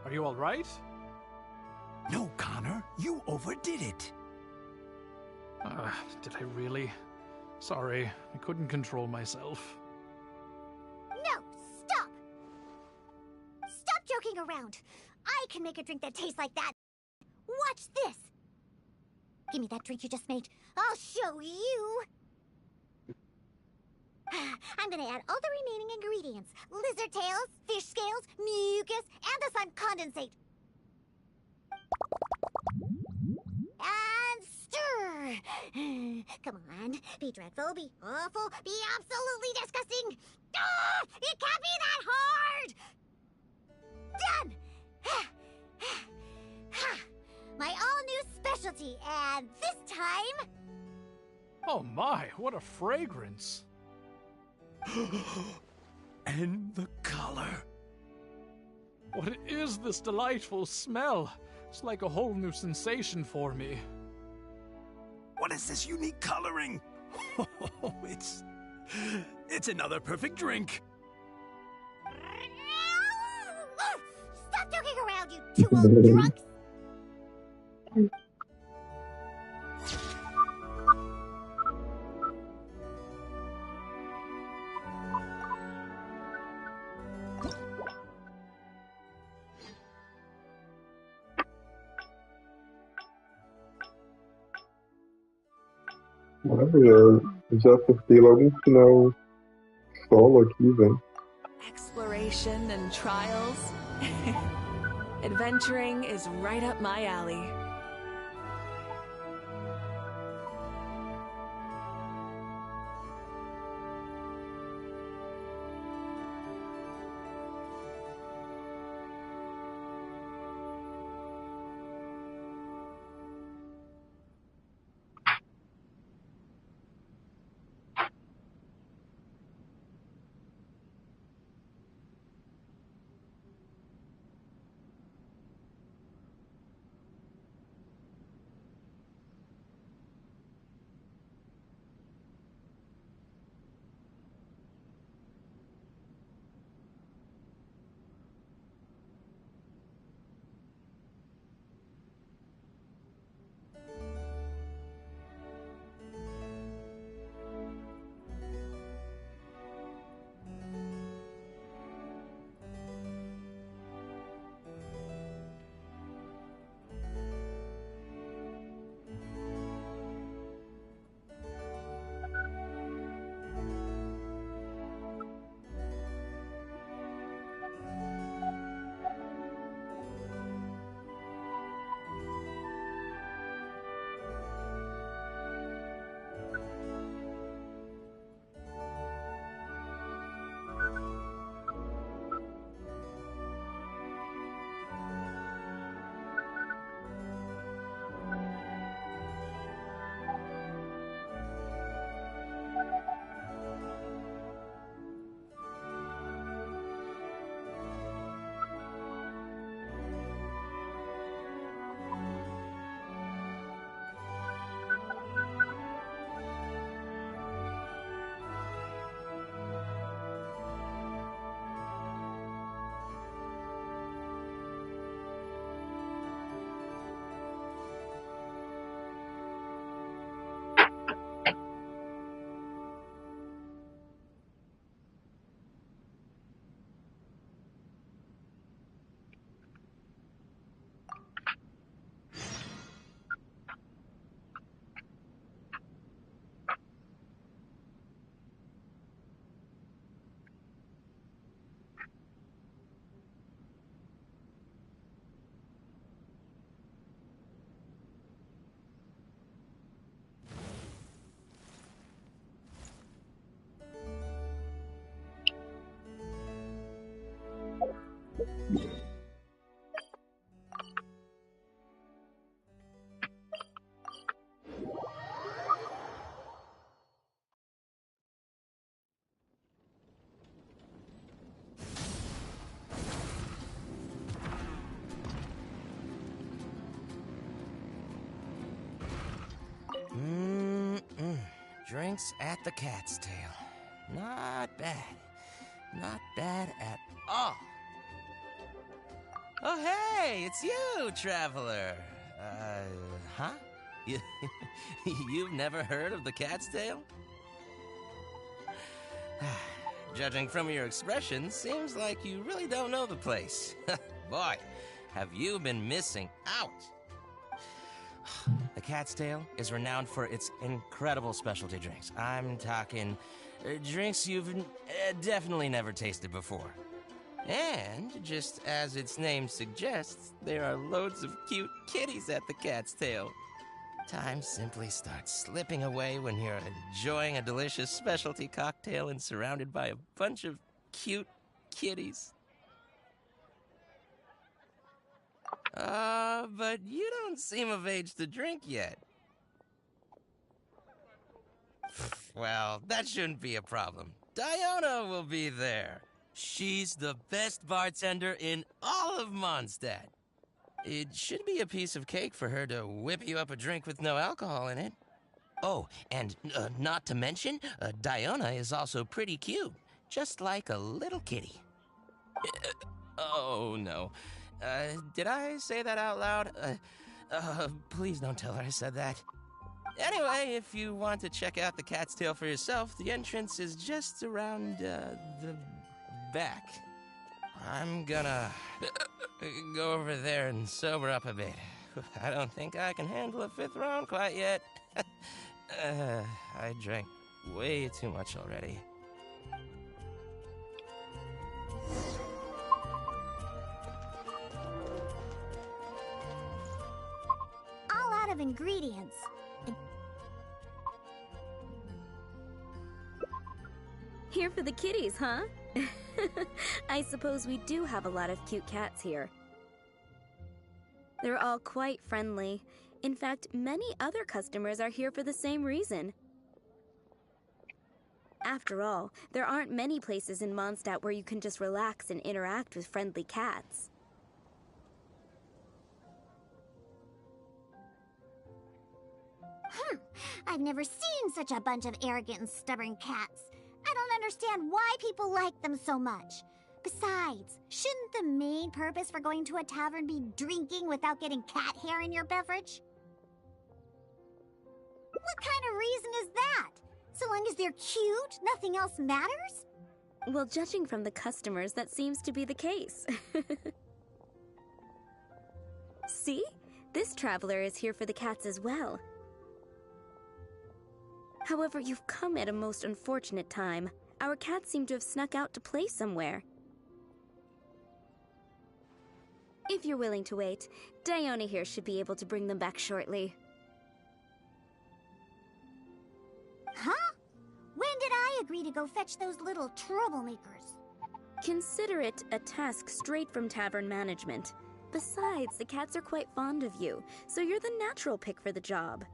are you all right? No, Connor, you overdid it. Did I really? Sorry, I couldn't control myself. No, stop! Stop joking around. I can make a drink that tastes like that. Watch this. Give me that drink you just made. I'll show you. I'm gonna add all the remaining ingredients. Lizard tails, fish scales, mucus, and the sun condensate. And stir. Come on, be dreadful, be awful, be absolutely disgusting. Ah, it can't be that hard. Done. My all-new specialty, and this time... Oh my, what a fragrance. And the color. What is this delightful smell? It's like a whole new sensation for me. What is this unique coloring? It's another perfect drink. Stop joking around, you two old drunks! Olha, já acertei logo um final solo aqui, velho. Exploration and trials. Adventuring is right up my alley. Drinks at the Cat's Tail. Not bad. Not bad at all. Oh, hey, it's you, traveler. Huh? You've never heard of the Cat's Tail? Judging from your expression, seems like you really don't know the place. Boy, have you been missing out. The Cat's Tail is renowned for its incredible specialty drinks. I'm talking drinks you've definitely never tasted before. And, just as its name suggests, there are loads of cute kitties at the Cat's Tail. Time simply starts slipping away when you're enjoying a delicious specialty cocktail and surrounded by a bunch of cute kitties. But you don't seem of age to drink yet. Well, that shouldn't be a problem. Diona will be there. She's the best bartender in all of Mondstadt. It should be a piece of cake for her to whip you up a drink with no alcohol in it. Oh, and not to mention, Diona is also pretty cute, just like a little kitty. Oh, no. Did I say that out loud? Please don't tell her I said that. Anyway, if you want to check out the Cat's Tail for yourself, the entrance is just around, the back. I'm gonna go over there and sober up a bit. I don't think I can handle a 5th round quite yet. I drank way too much already. All out of ingredients. Here for the kitties, huh? I suppose we do have a lot of cute cats here. They're all quite friendly. In fact, many other customers are here for the same reason. After all, there aren't many places in Mondstadt where you can just relax and interact with friendly cats. I've never seen such a bunch of arrogant and stubborn cats. I don't understand why people like them so much. Besides, shouldn't the main purpose for going to a tavern be drinking without getting cat hair in your beverage? What kind of reason is that? So long as they're cute, nothing else matters? Well, judging from the customers, that seems to be the case. See? This traveler is here for the cats as well. However, you've come at a most unfortunate time. Our cats seem to have snuck out to play somewhere. If you're willing to wait, Diona here should be able to bring them back shortly. Huh? When did I agree to go fetch those little troublemakers? Consider it a task straight from tavern management. Besides, the cats are quite fond of you, so you're the natural pick for the job.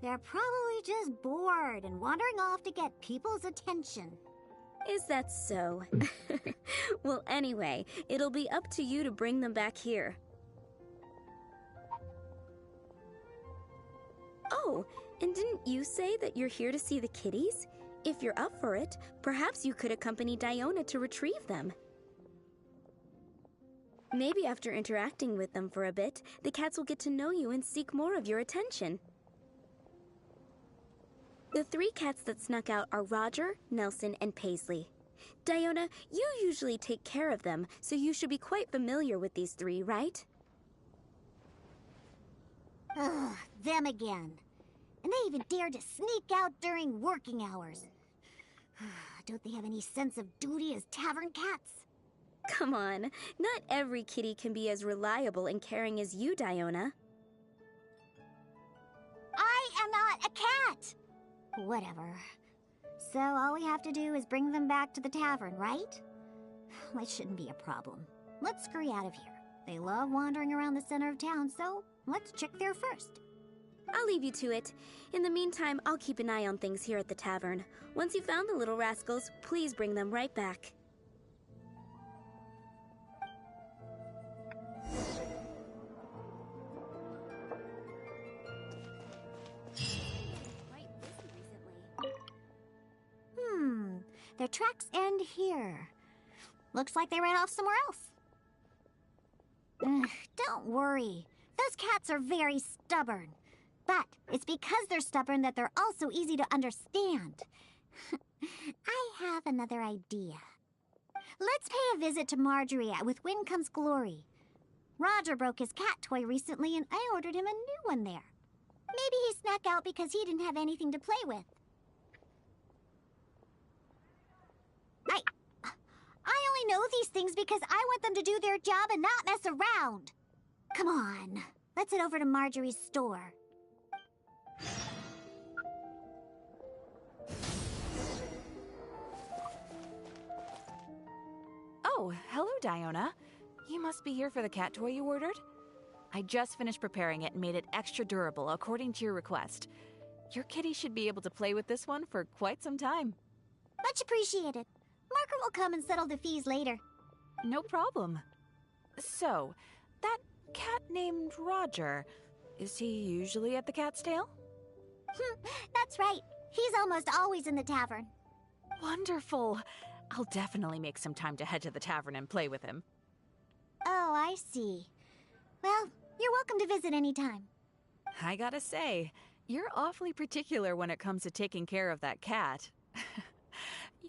They're probably just bored and wandering off to get people's attention. Is that so? Well, anyway, it'll be up to you to bring them back here. Oh, and didn't you say that you're here to see the kitties? If you're up for it, perhaps you could accompany Diona to retrieve them. Maybe after interacting with them for a bit, the cats will get to know you and seek more of your attention. The 3 cats that snuck out are Roger, Nelson, and Paisley. Diona, you usually take care of them, so you should be quite familiar with these 3, right? Ugh, them again. And they even dare to sneak out during working hours. Don't they have any sense of duty as tavern cats? Come on, not every kitty can be as reliable and caring as you, Diona. I am not a cat! Whatever. So all we have to do is bring them back to the tavern, right? That shouldn't be a problem. Let's scurry out of here. They love wandering around the center of town, so let's check there first. I'll leave you to it. In the meantime, I'll keep an eye on things here at the tavern. Once you've found the little rascals, please bring them right back. Their tracks end here. Looks like they ran off somewhere else. Don't worry. Those cats are very stubborn. But it's because they're stubborn that they're also easy to understand. I have another idea. Let's pay a visit to Marjorie with Wind Comes Glory. Roger broke his cat toy recently and I ordered him a new one there. Maybe he snuck out because he didn't have anything to play with. I only know these things because I want them to do their job and not mess around. Come on, let's head over to Marjorie's store. Oh, hello, Diona. You must be here for the cat toy you ordered? I just finished preparing it and made it extra durable according to your request. Your kitty should be able to play with this one for quite some time. Much appreciated. Margaret will come and settle the fees later. No problem. So, that cat named Roger, is he usually at the Cat's Tail? That's right. He's almost always in the tavern. Wonderful. I'll definitely make some time to head to the tavern and play with him. Oh, I see. Well, you're welcome to visit anytime. I gotta say, you're awfully particular when it comes to taking care of that cat.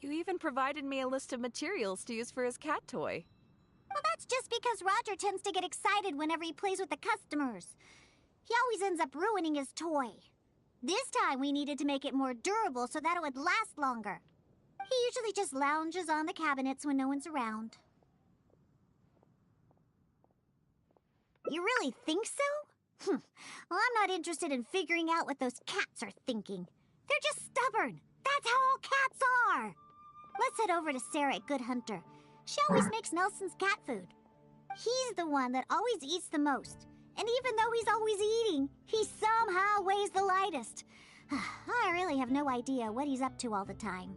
You even provided me a list of materials to use for his cat toy. Well, that's just because Roger tends to get excited whenever he plays with the customers. He always ends up ruining his toy. This time we needed to make it more durable so that it would last longer. He usually just lounges on the cabinets when no one's around. You really think so? Well, I'm not interested in figuring out what those cats are thinking. They're just stubborn. That's how all cats are. Let's head over to Sarah at Good Hunter. She always makes Nelson's cat food. He's the one that always eats the most. And even though he's always eating, he somehow weighs the lightest. I really have no idea what he's up to all the time.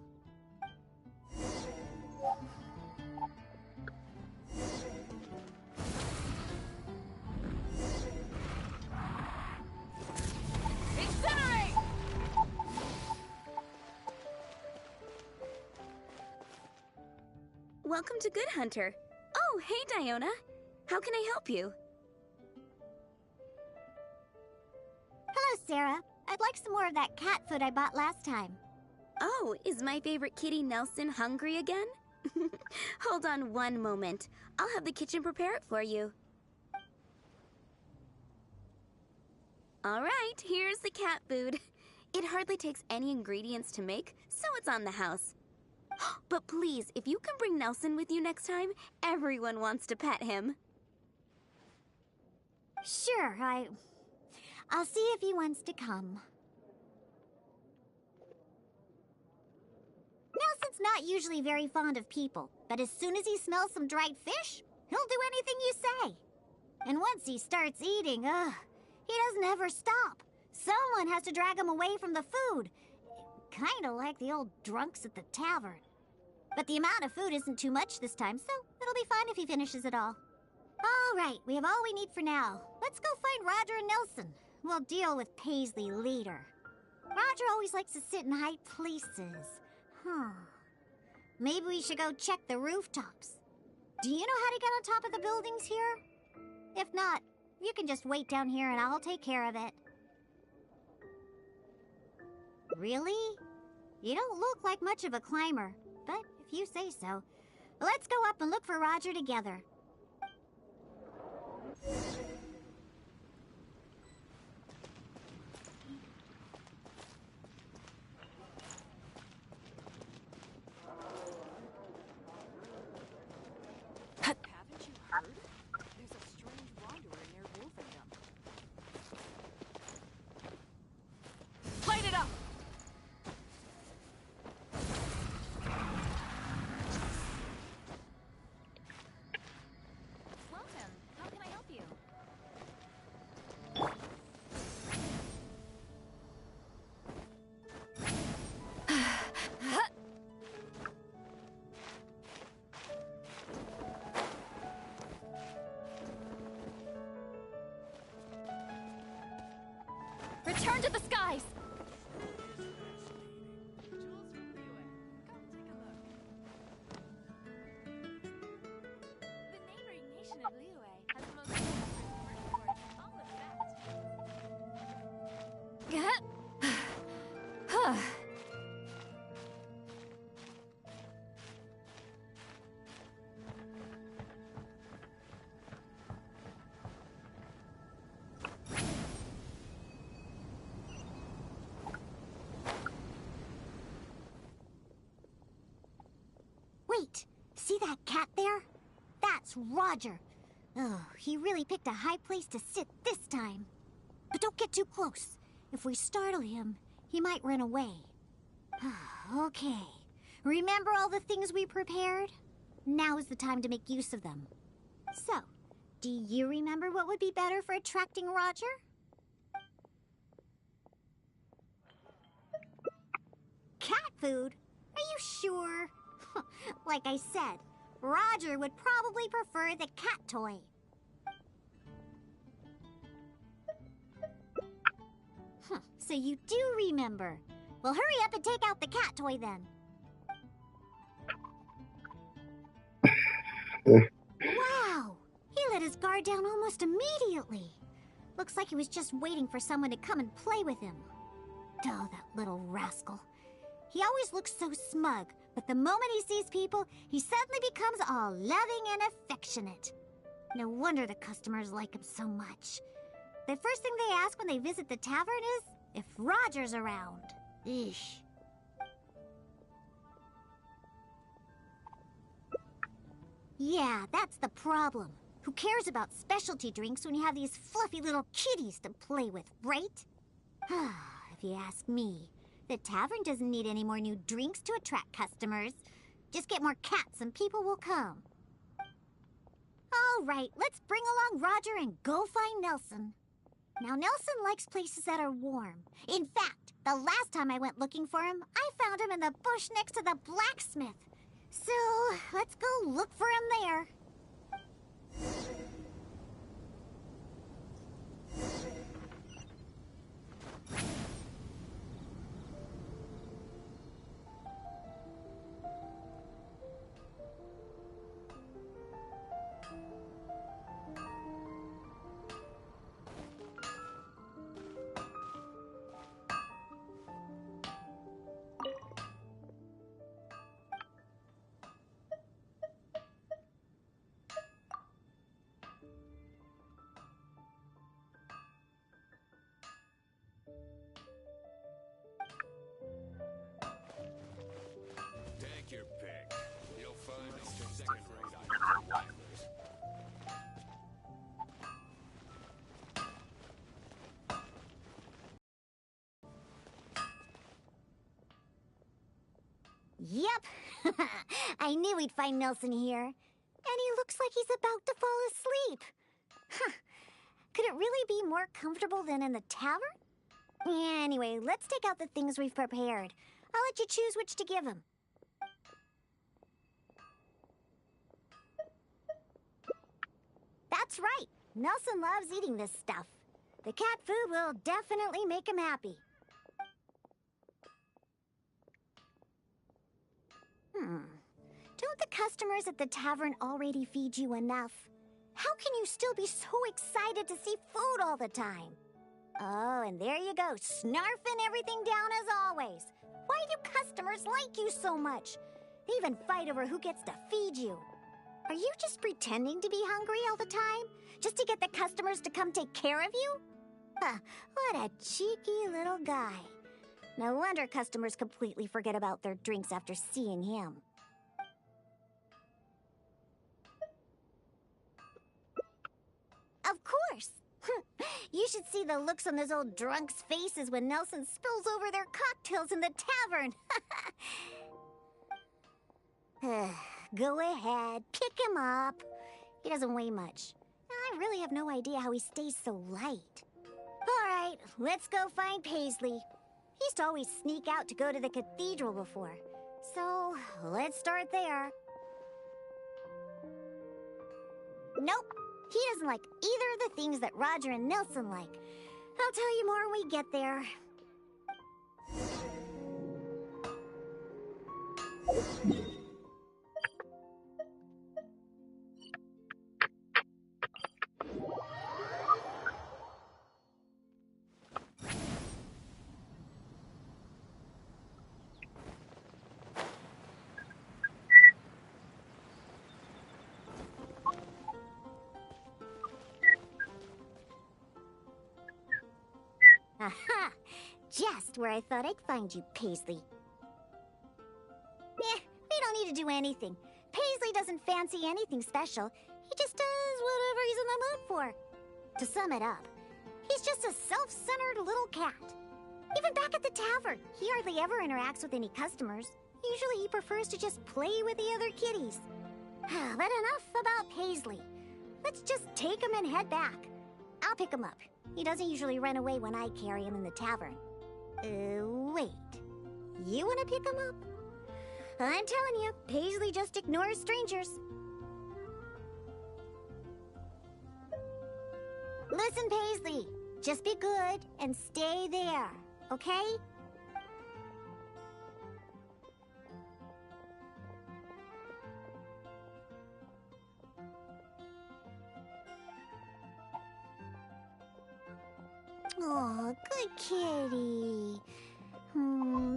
Incinerate! Welcome to Good Hunter. Oh, hey, Diona. How can I help you? Hello, Sarah. I'd like some more of that cat food I bought last time. Oh, is my favorite kitty Nelson hungry again? Hold on one moment. I'll have the kitchen prepare it for you. All right, here's the cat food. It hardly takes any ingredients to make, so it's on the house. But please, if you can bring Nelson with you next time, everyone wants to pet him. Sure, I'll see if he wants to come. Nelson's not usually very fond of people, but as soon as he smells some dried fish, he'll do anything you say. And once he starts eating, he doesn't ever stop. Someone has to drag him away from the food. Kinda like the old drunks at the tavern. But the amount of food isn't too much this time, so it'll be fine if he finishes it all. All right, we have all we need for now. Let's go find Roger and Nelson. We'll deal with Paisley later. Roger always likes to sit in high places. Maybe we should go check the rooftops. Do you know how to get on top of the buildings here? If not, you can just wait down here and I'll take care of it. Really? You don't look like much of a climber, but if you say so. Let's go up and look for Roger together. Haven't you heard? There's a strange wanderer near Wolfendom. Light it up! Return to the skies! The neighboring nation of Liyue has the most famous word for all of that. Wait, see that cat there? That's Roger. Oh, he really picked a high place to sit this time. But don't get too close. If we startle him, he might run away. Okay. Remember all the things we prepared? Now is the time to make use of them. So, do you remember what would be better for attracting Roger? Cat food? Are you sure? Like I said, Roger would probably prefer the cat toy. So you do remember. Well, hurry up and take out the cat toy then. Wow! He let his guard down almost immediately. Looks like he was just waiting for someone to come and play with him. Oh, that little rascal. He always looks so smug, but the moment he sees people, he suddenly becomes all loving and affectionate. No wonder the customers like him so much. The first thing they ask when they visit the tavern is if Roger's around. Eesh. Yeah, that's the problem. Who cares about specialty drinks when you have these fluffy little kitties to play with, right? If you ask me, the tavern doesn't need any more new drinks to attract customers. Just get more cats and people will come. All right, let's bring along Roger and go find Nelson. Now, Nelson likes places that are warm. In fact, the last time I went looking for him, I found him in the bush next to the blacksmith. So, let's go look for him there. Take your pick. You'll find some second-rate items for wipers. Yep. I knew we'd find Nelson here. And he looks like he's about to fall asleep. Huh. Could it really be more comfortable than in the tavern? Anyway, let's take out the things we've prepared. I'll let you choose which to give him. That's right. Nelson loves eating this stuff. The cat food will definitely make him happy. Don't the customers at the tavern already feed you enough? How can you still be so excited to see food all the time? Oh, and there you go, snarfing everything down as always. Why do customers like you so much? They even fight over who gets to feed you. Are you just pretending to be hungry all the time? Just to get the customers to come take care of you? What a cheeky little guy. No wonder customers completely forget about their drinks after seeing him. Of course. You should see the looks on those old drunks' faces when Nelson spills over their cocktails in the tavern. Go ahead, pick him up. He doesn't weigh much. I really have no idea how he stays so light. All right, let's go find Paisley. He used to always sneak out to go to the cathedral before. So, let's start there. Nope. He doesn't like either of the things that Roger and Nelson like. I'll tell you more when we get there. Aha! Just where I thought I'd find you, Paisley. We don't need to do anything. Paisley doesn't fancy anything special. He just does whatever he's in the mood for. To sum it up, he's just a self-centered little cat. Even back at the tavern, he hardly ever interacts with any customers. Usually he prefers to just play with the other kitties. But enough about Paisley. Let's just take him and head back. I'll pick him up. He doesn't usually run away when I carry him in the tavern. Wait. You want to pick him up? I'm telling you, Paisley just ignores strangers. Listen, Paisley. Just be good and stay there, okay? Oh, good kitty.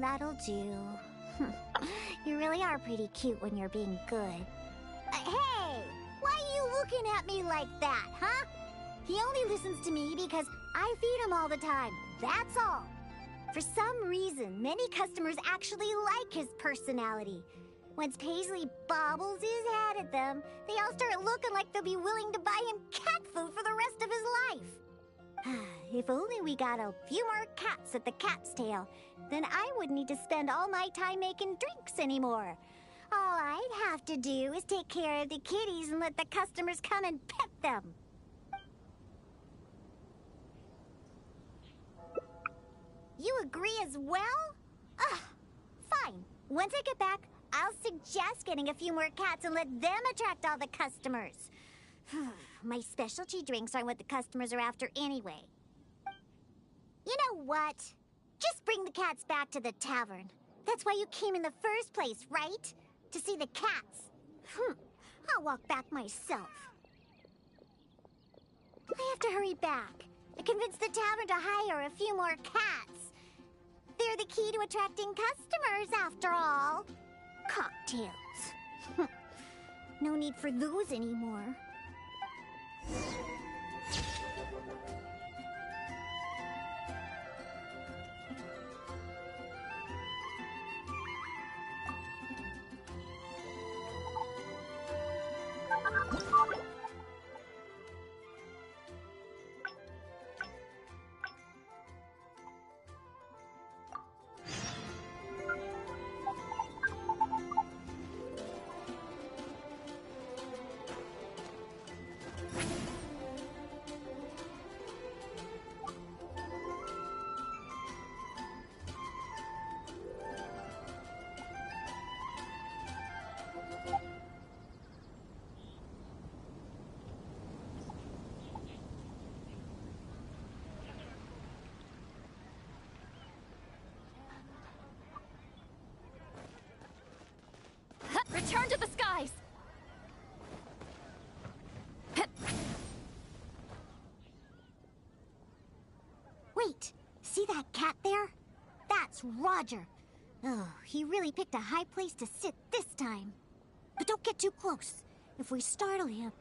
That'll do. You really are pretty cute when you're being good. Hey! Why are you looking at me like that, huh? He only listens to me because I feed him all the time. That's all. For some reason, many customers actually like his personality. Once Paisley bobbles his head at them, they all start looking like they'll be willing to buy him cat food for the rest of his life. If only we got a few more cats at the Cat's Tail, then I wouldn't need to spend all my time making drinks anymore. All I'd have to do is take care of the kitties and let the customers come and pet them. You agree as well? Fine. Once I get back, I'll suggest getting a few more cats and let them attract all the customers. My specialty drinks aren't what the customers are after anyway. You know what? Just bring the cats back to the tavern. That's why you came in the first place, right? To see the cats. I'll walk back myself. I have to hurry back. I convinced the tavern to hire a few more cats. They're the key to attracting customers, after all. Cocktails. No need for those anymore. Return to the skies! Wait, see that cat there? That's Roger. Oh, he really picked a high place to sit this time. But don't get too close. If we startle him...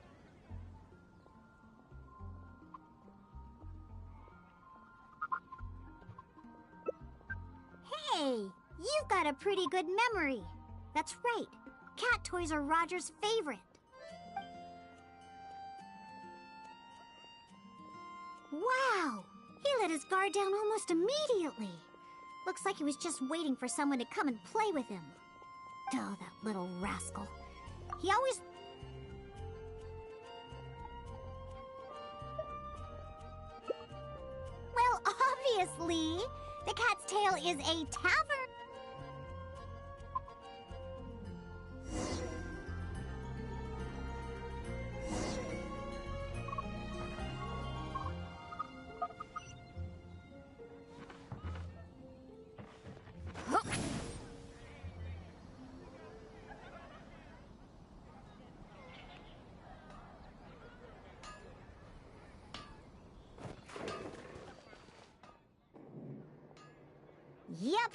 Hey, you've got a pretty good memory. That's right. Cat toys are Roger's favorite. Wow! He let his guard down almost immediately. Looks like he was just waiting for someone to come and play with him. Oh, that little rascal. He always... Well, obviously, the Cat's Tail is a tavern. Yep.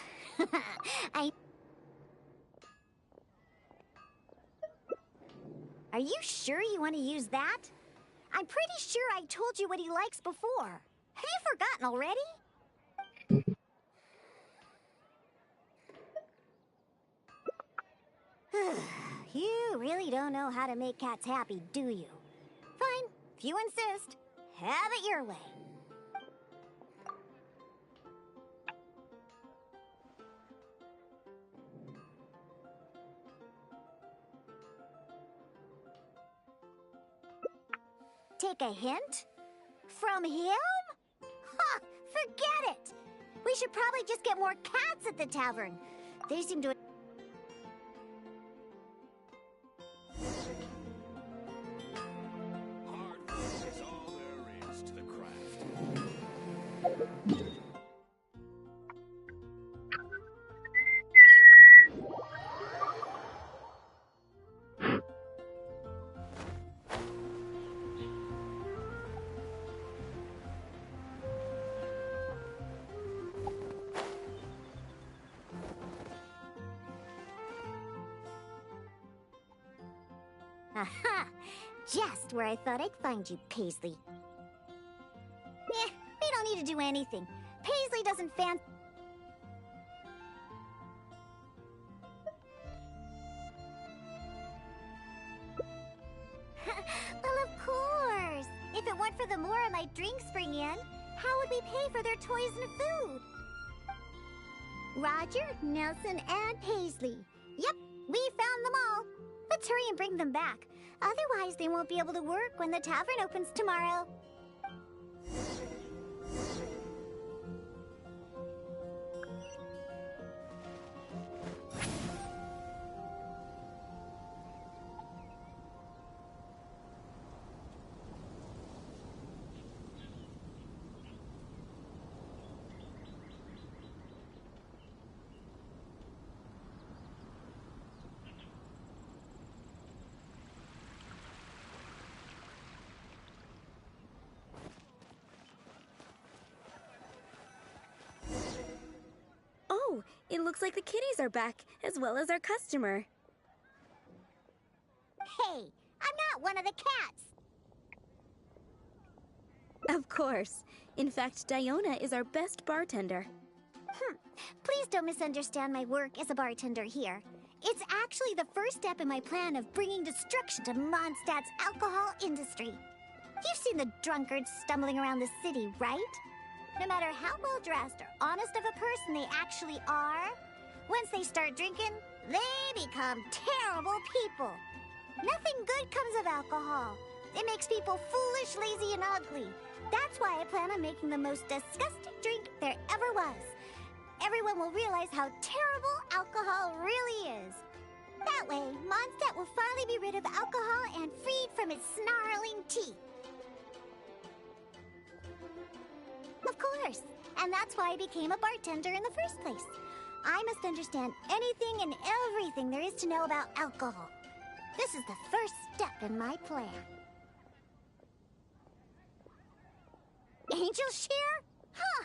Are you sure you want to use that? I'm pretty sure I told you what he likes before. Have you forgotten already? You really don't know how to make cats happy, do you? Fine, if you insist. Have it your way. Take a hint? From him? Ha! Forget it! We should probably just get more cats at the tavern. They seem to... Hard work is all there is to the craft. Aha! Just where I thought I'd find you, Paisley. We don't need to do anything. Paisley doesn't Well, of course! If it weren't for the Mora my drinks bring in, how would we pay for their toys and food? Roger, Nelson, and Paisley. Yep, we found them all. Let's hurry and bring them back. Otherwise, they won't be able to work when the tavern opens tomorrow. Oh, it looks like the kitties are back, as well as our customer. Hey, I'm not one of the cats. Of course. In fact, Diona is our best bartender. Please don't misunderstand my work as a bartender here. It's actually the first step in my plan of bringing destruction to Mondstadt's alcohol industry. You've seen the drunkards stumbling around the city, right? No matter how well-dressed or honest of a person they actually are, once they start drinking, they become terrible people. Nothing good comes of alcohol. It makes people foolish, lazy, and ugly. That's why I plan on making the most disgusting drink there ever was. Everyone will realize how terrible alcohol really is. That way, Mondstadt will finally be rid of alcohol and freed from its snarling teeth. Of course, and that's why I became a bartender in the first place. I must understand anything and everything there is to know about alcohol. This is the first step in my plan. Angel Share? Huh!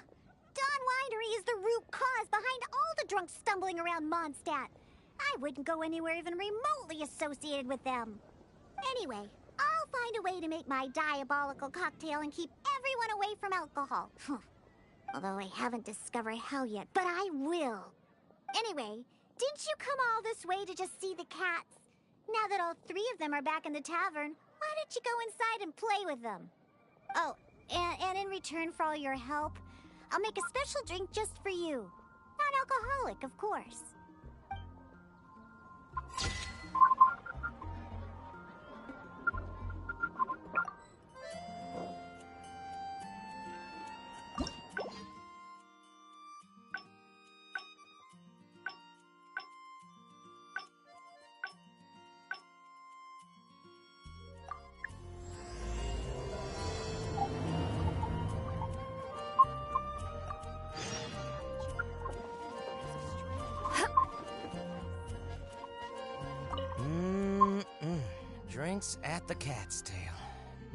Don Winery is the root cause behind all the drunks stumbling around Mondstadt. I wouldn't go anywhere even remotely associated with them. Anyway, I'll find a way to make my diabolical cocktail and keep everyone away from alcohol. Although I haven't discovered how yet, but I will. Anyway, didn't you come all this way to just see the cats? Now that all three of them are back in the tavern, why don't you go inside and play with them? Oh, and in return for all your help, I'll make a special drink just for you. Non-alcoholic, of course. Drinks at the Cat's Tail.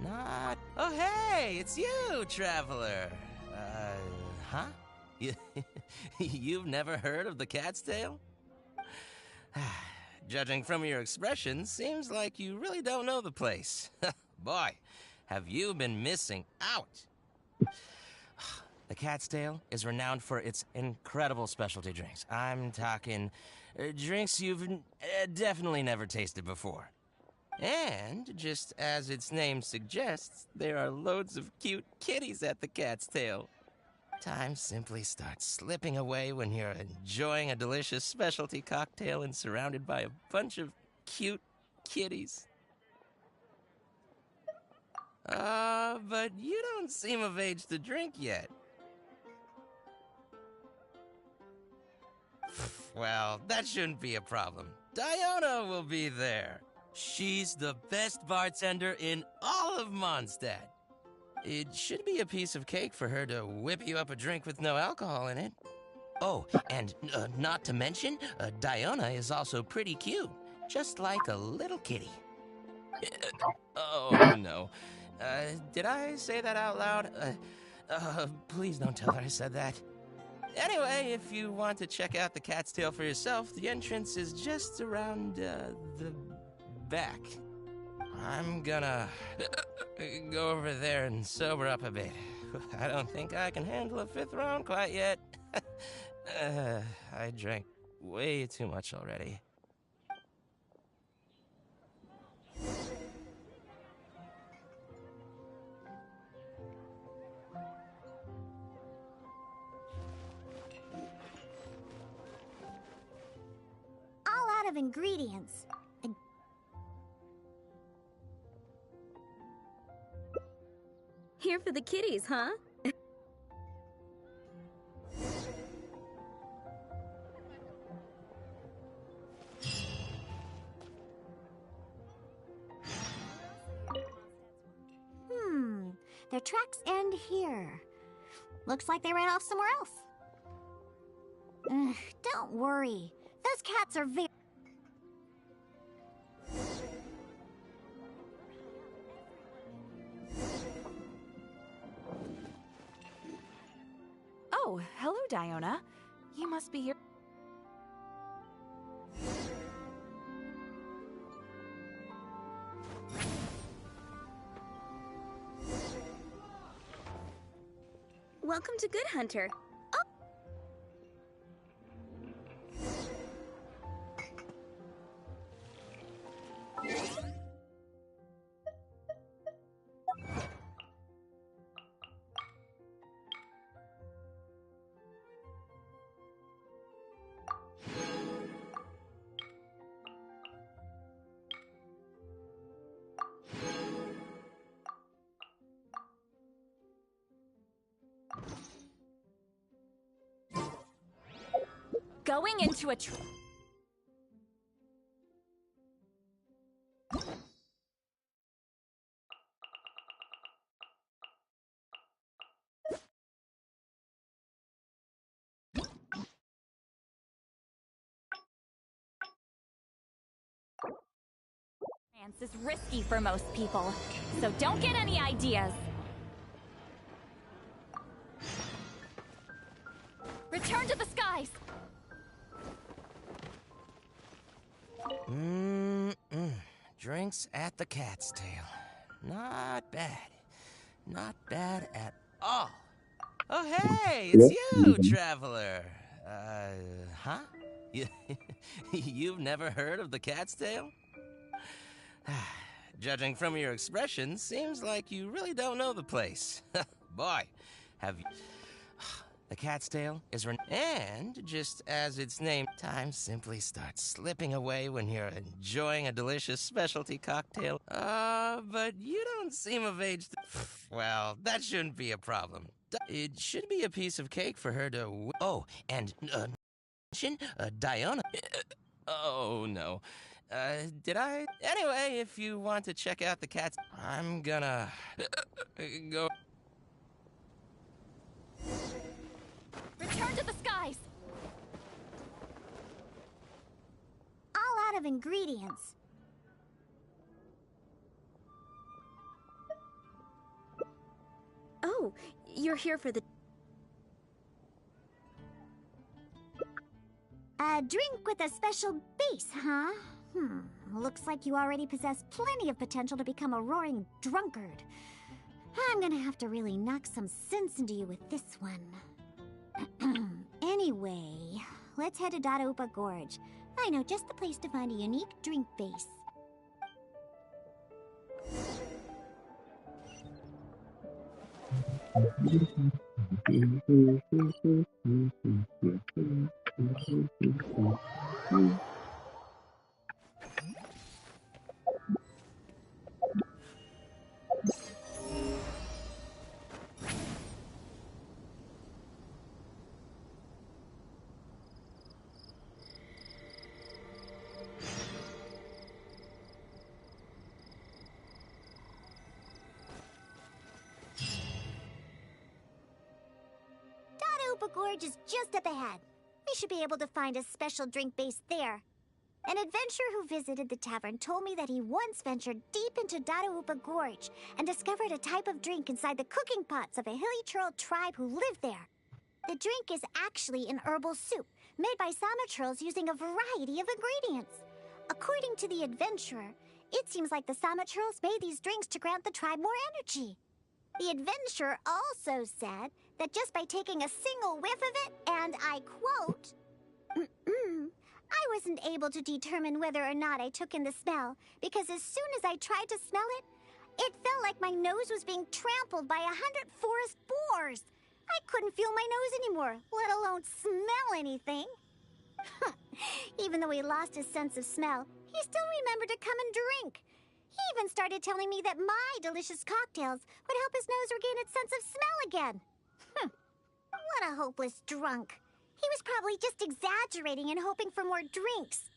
Not... Oh, hey, it's you, traveler. Huh? You've never heard of the cat's tail? Judging from your expression, seems like you really don't know the place. Boy, have you been missing out. The Cat's Tail is renowned for its incredible specialty drinks. I'm talking drinks you've definitely never tasted before. And, just as its name suggests, there are loads of cute kitties at the Cat's Tail. Time simply starts slipping away when you're enjoying a delicious specialty cocktail and surrounded by a bunch of cute kitties. But you don't seem of age to drink yet. Well, that shouldn't be a problem. Diona will be there. She's the best bartender in all of Mondstadt. It should be a piece of cake for her to whip you up a drink with no alcohol in it. Oh, and not to mention, Diona is also pretty cute, just like a little kitty. Oh, no. Did I say that out loud? Please don't tell her I said that. Anyway, if you want to check out the Cat's Tail for yourself, the entrance is just around, the back. I'm gonna go over there and sober up a bit. I don't think I can handle a 5th round quite yet. I drank way too much already. All out of ingredients. Here for the kitties, huh? Their tracks end here. Looks like they ran off somewhere else. Don't worry. Those cats are very... Oh, hello, Diona. You must be here. Welcome to Good Hunter. Going into a is risky for most people, so don't get any ideas. Return to the skies! Drinks at the Cat's Tail. Not bad. Not bad at all. Oh, hey, it's you, traveler. Huh? You've never heard of the Cat's Tail? Judging from your expression, seems like you really don't know the place. Boy, have you... The Cat's Tail is and, just as its name, time simply starts slipping away when you're enjoying a delicious specialty cocktail. But you don't seem of age to... Well, that shouldn't be a problem. It should be a piece of cake for her to... Oh, and, Diona... Oh, no. Did I... Anyway, if you want to check out the Cat's... I'm gonna... go... Return to the skies! All out of ingredients. Oh, you're here for the... A drink with a special base, huh? Looks like you already possess plenty of potential to become a roaring drunkard. I'm gonna have to really knock some sense into you with this one. Anyway, let's head to Dadaupa Gorge. I know just the place to find a unique drink base. Gorge is just up ahead. We should be able to find a special drink base there. An adventurer who visited the tavern told me that he once ventured deep into Dadaupa Gorge and discovered a type of drink inside the cooking pots of a hilly churl tribe who lived there. The drink is actually an herbal soup made by Sama churls using a variety of ingredients. According to the adventurer, it seems like the Sama churls made these drinks to grant the tribe more energy. The adventurer also said that just by taking a single whiff of it, and I quote, I wasn't able to determine whether or not I took in the smell, because as soon as I tried to smell it, it felt like my nose was being trampled by 100 forest boars. I couldn't feel my nose anymore, let alone smell anything. Even though he lost his sense of smell, he still remembered to come and drink. He even started telling me that my delicious cocktails would help his nose regain its sense of smell again. What a hopeless drunk. He was probably just exaggerating and hoping for more drinks.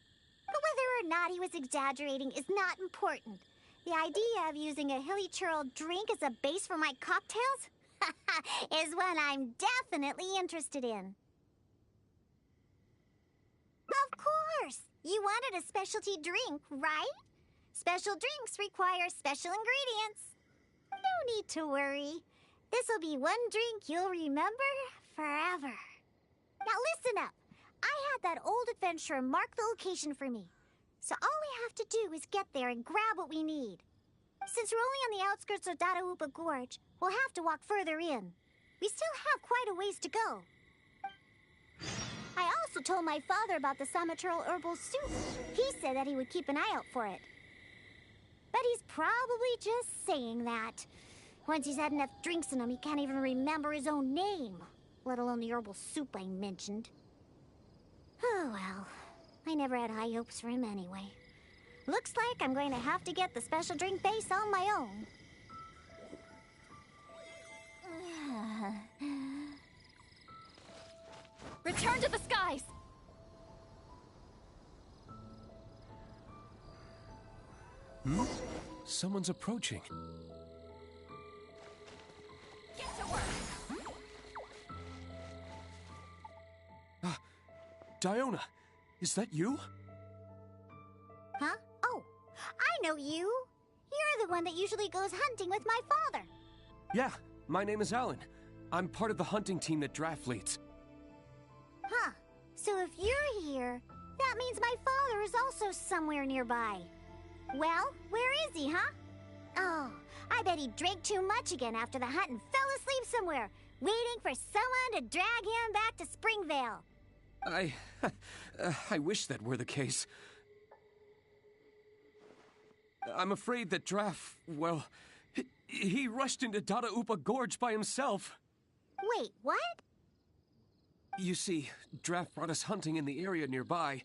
But whether or not he was exaggerating is not important. The idea of using a hilly churl drink as a base for my cocktails is one I'm definitely interested in. Of course! You wanted a specialty drink, right? Special drinks require special ingredients. No need to worry. This'll be one drink you'll remember forever. Now listen up. I had that old adventurer mark the location for me. So all we have to do is get there and grab what we need. Since we're only on the outskirts of Dadaupa Gorge, we'll have to walk further in. We still have quite a ways to go. I also told my father about the Samachurl herbal soup. He said that he would keep an eye out for it. But he's probably just saying that. Once he's had enough drinks in him, he can't even remember his own name, let alone the herbal soup I mentioned. Oh well, I never had high hopes for him anyway. Looks like I'm going to have to get the special drink base on my own. Return to the skies! Someone's approaching. Get to work! Diona, is that you? Huh? Oh, I know you. You're the one that usually goes hunting with my father. Yeah, my name is Alan. I'm part of the hunting team that Draft leads. Huh. So if you're here, that means my father is also somewhere nearby. Well, where is he, huh? Oh, I bet he drank too much again after the hunt and fell asleep somewhere, waiting for someone to drag him back to Springvale. I wish that were the case. I'm afraid that Draft, well, he rushed into Dadaupa Gorge by himself. Wait, what? You see, Draft brought us hunting in the area nearby.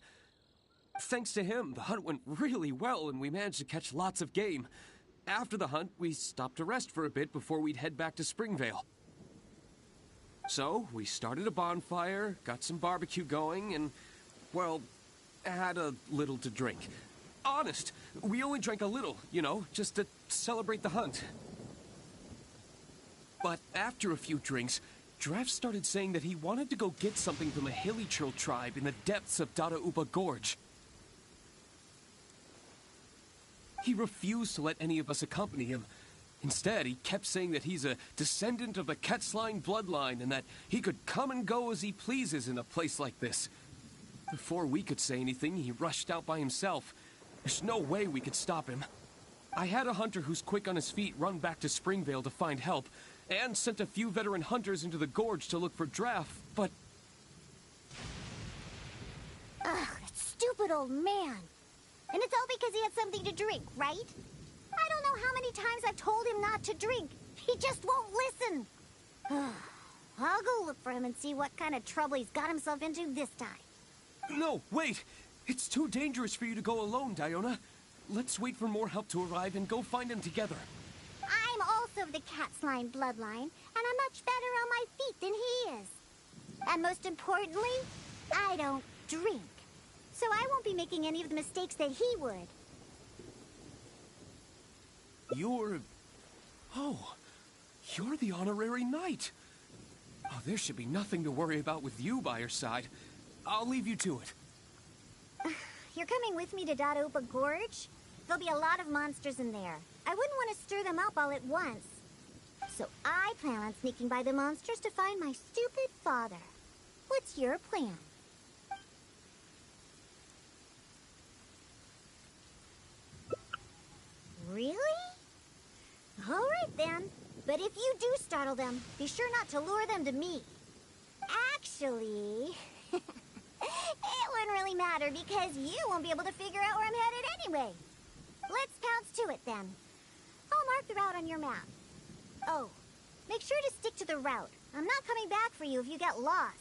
Thanks to him, the hunt went really well and we managed to catch lots of game. After the hunt, we stopped to rest for a bit before we'd head back to Springvale. So, we started a bonfire, got some barbecue going, and, well, had a little to drink. Honest, we only drank a little, you know, just to celebrate the hunt. But after a few drinks, Draft started saying that he wanted to go get something from a hilly churl tribe in the depths of Dadaupa Gorge. He refused to let any of us accompany him. Instead, he kept saying that he's a descendant of the Quetzline bloodline and that he could come and go as he pleases in a place like this. Before we could say anything, he rushed out by himself. There's no way we could stop him. I had a hunter who's quick on his feet run back to Springvale to find help, and sent a few veteran hunters into the gorge to look for Draff, but... Ugh, that stupid old man. And it's all because he had something to drink, right? I don't know how many times I've told him not to drink. He just won't listen. I'll go look for him and see what kind of trouble he's got himself into this time. No, wait! It's too dangerous for you to go alone, Diona. Let's wait for more help to arrive and go find him together. I'm also of the cat's line bloodline, and I'm much better on my feet than he is. And most importantly, I don't drink. So I won't be making any of the mistakes that he would. You're the honorary knight. Oh, there should be nothing to worry about with you by your side. I'll leave you to it. You're coming with me to Dadopa Gorge? There'll be a lot of monsters in there. I wouldn't want to stir them up all at once. So I plan on sneaking by the monsters to find my stupid father. What's your plan? Really? All right then. But if you do startle them, be sure not to lure them to me. Actually, it wouldn't really matter because you won't be able to figure out where I'm headed anyway. Let's pounce to it then. I'll mark the route on your map. Oh, make sure to stick to the route. I'm not coming back for you if you get lost.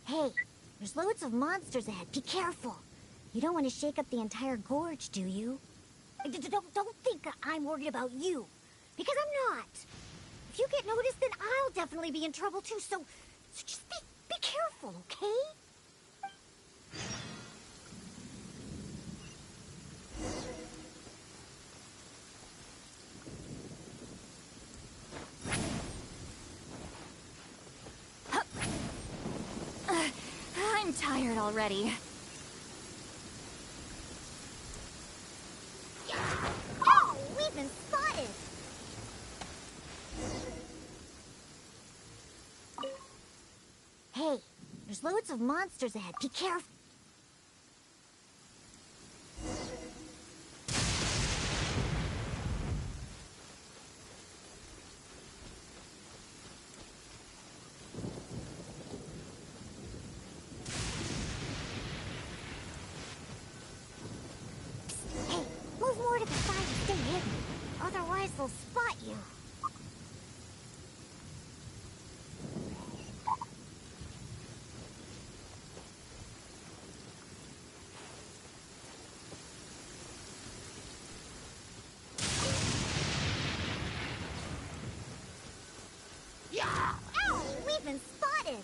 Hey, there's loads of monsters ahead. Be careful. You don't want to shake up the entire gorge, do you? Don't think I'm worried about you. Because I'm not. If you get noticed, then I'll definitely be in trouble too, so just be careful, okay? I'm tired already. Oh, we've been spotted! Hey, there's loads of monsters ahead. Be careful. Hey, move more to the side and stay hidden. Otherwise, they'll spot you. Ow! We've been spotted!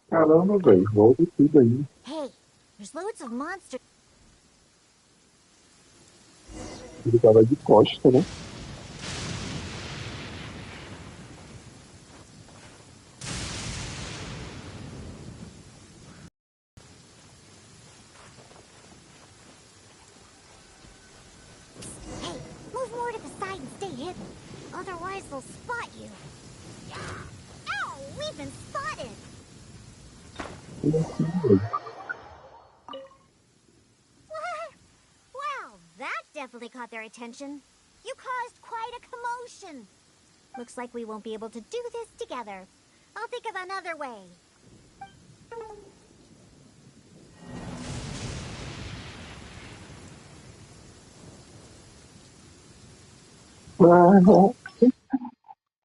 Caramba, velho, volta tudo aí. Hey, there's loads of monsters. Ele tava de costa, né? Hey, move more to the side and stay hidden. Otherwise, they'll spot you. Ow! We've been spotted! What? Wow, that definitely caught their attention. You caused quite a commotion. Looks like we won't be able to do this together. I'll think of another way.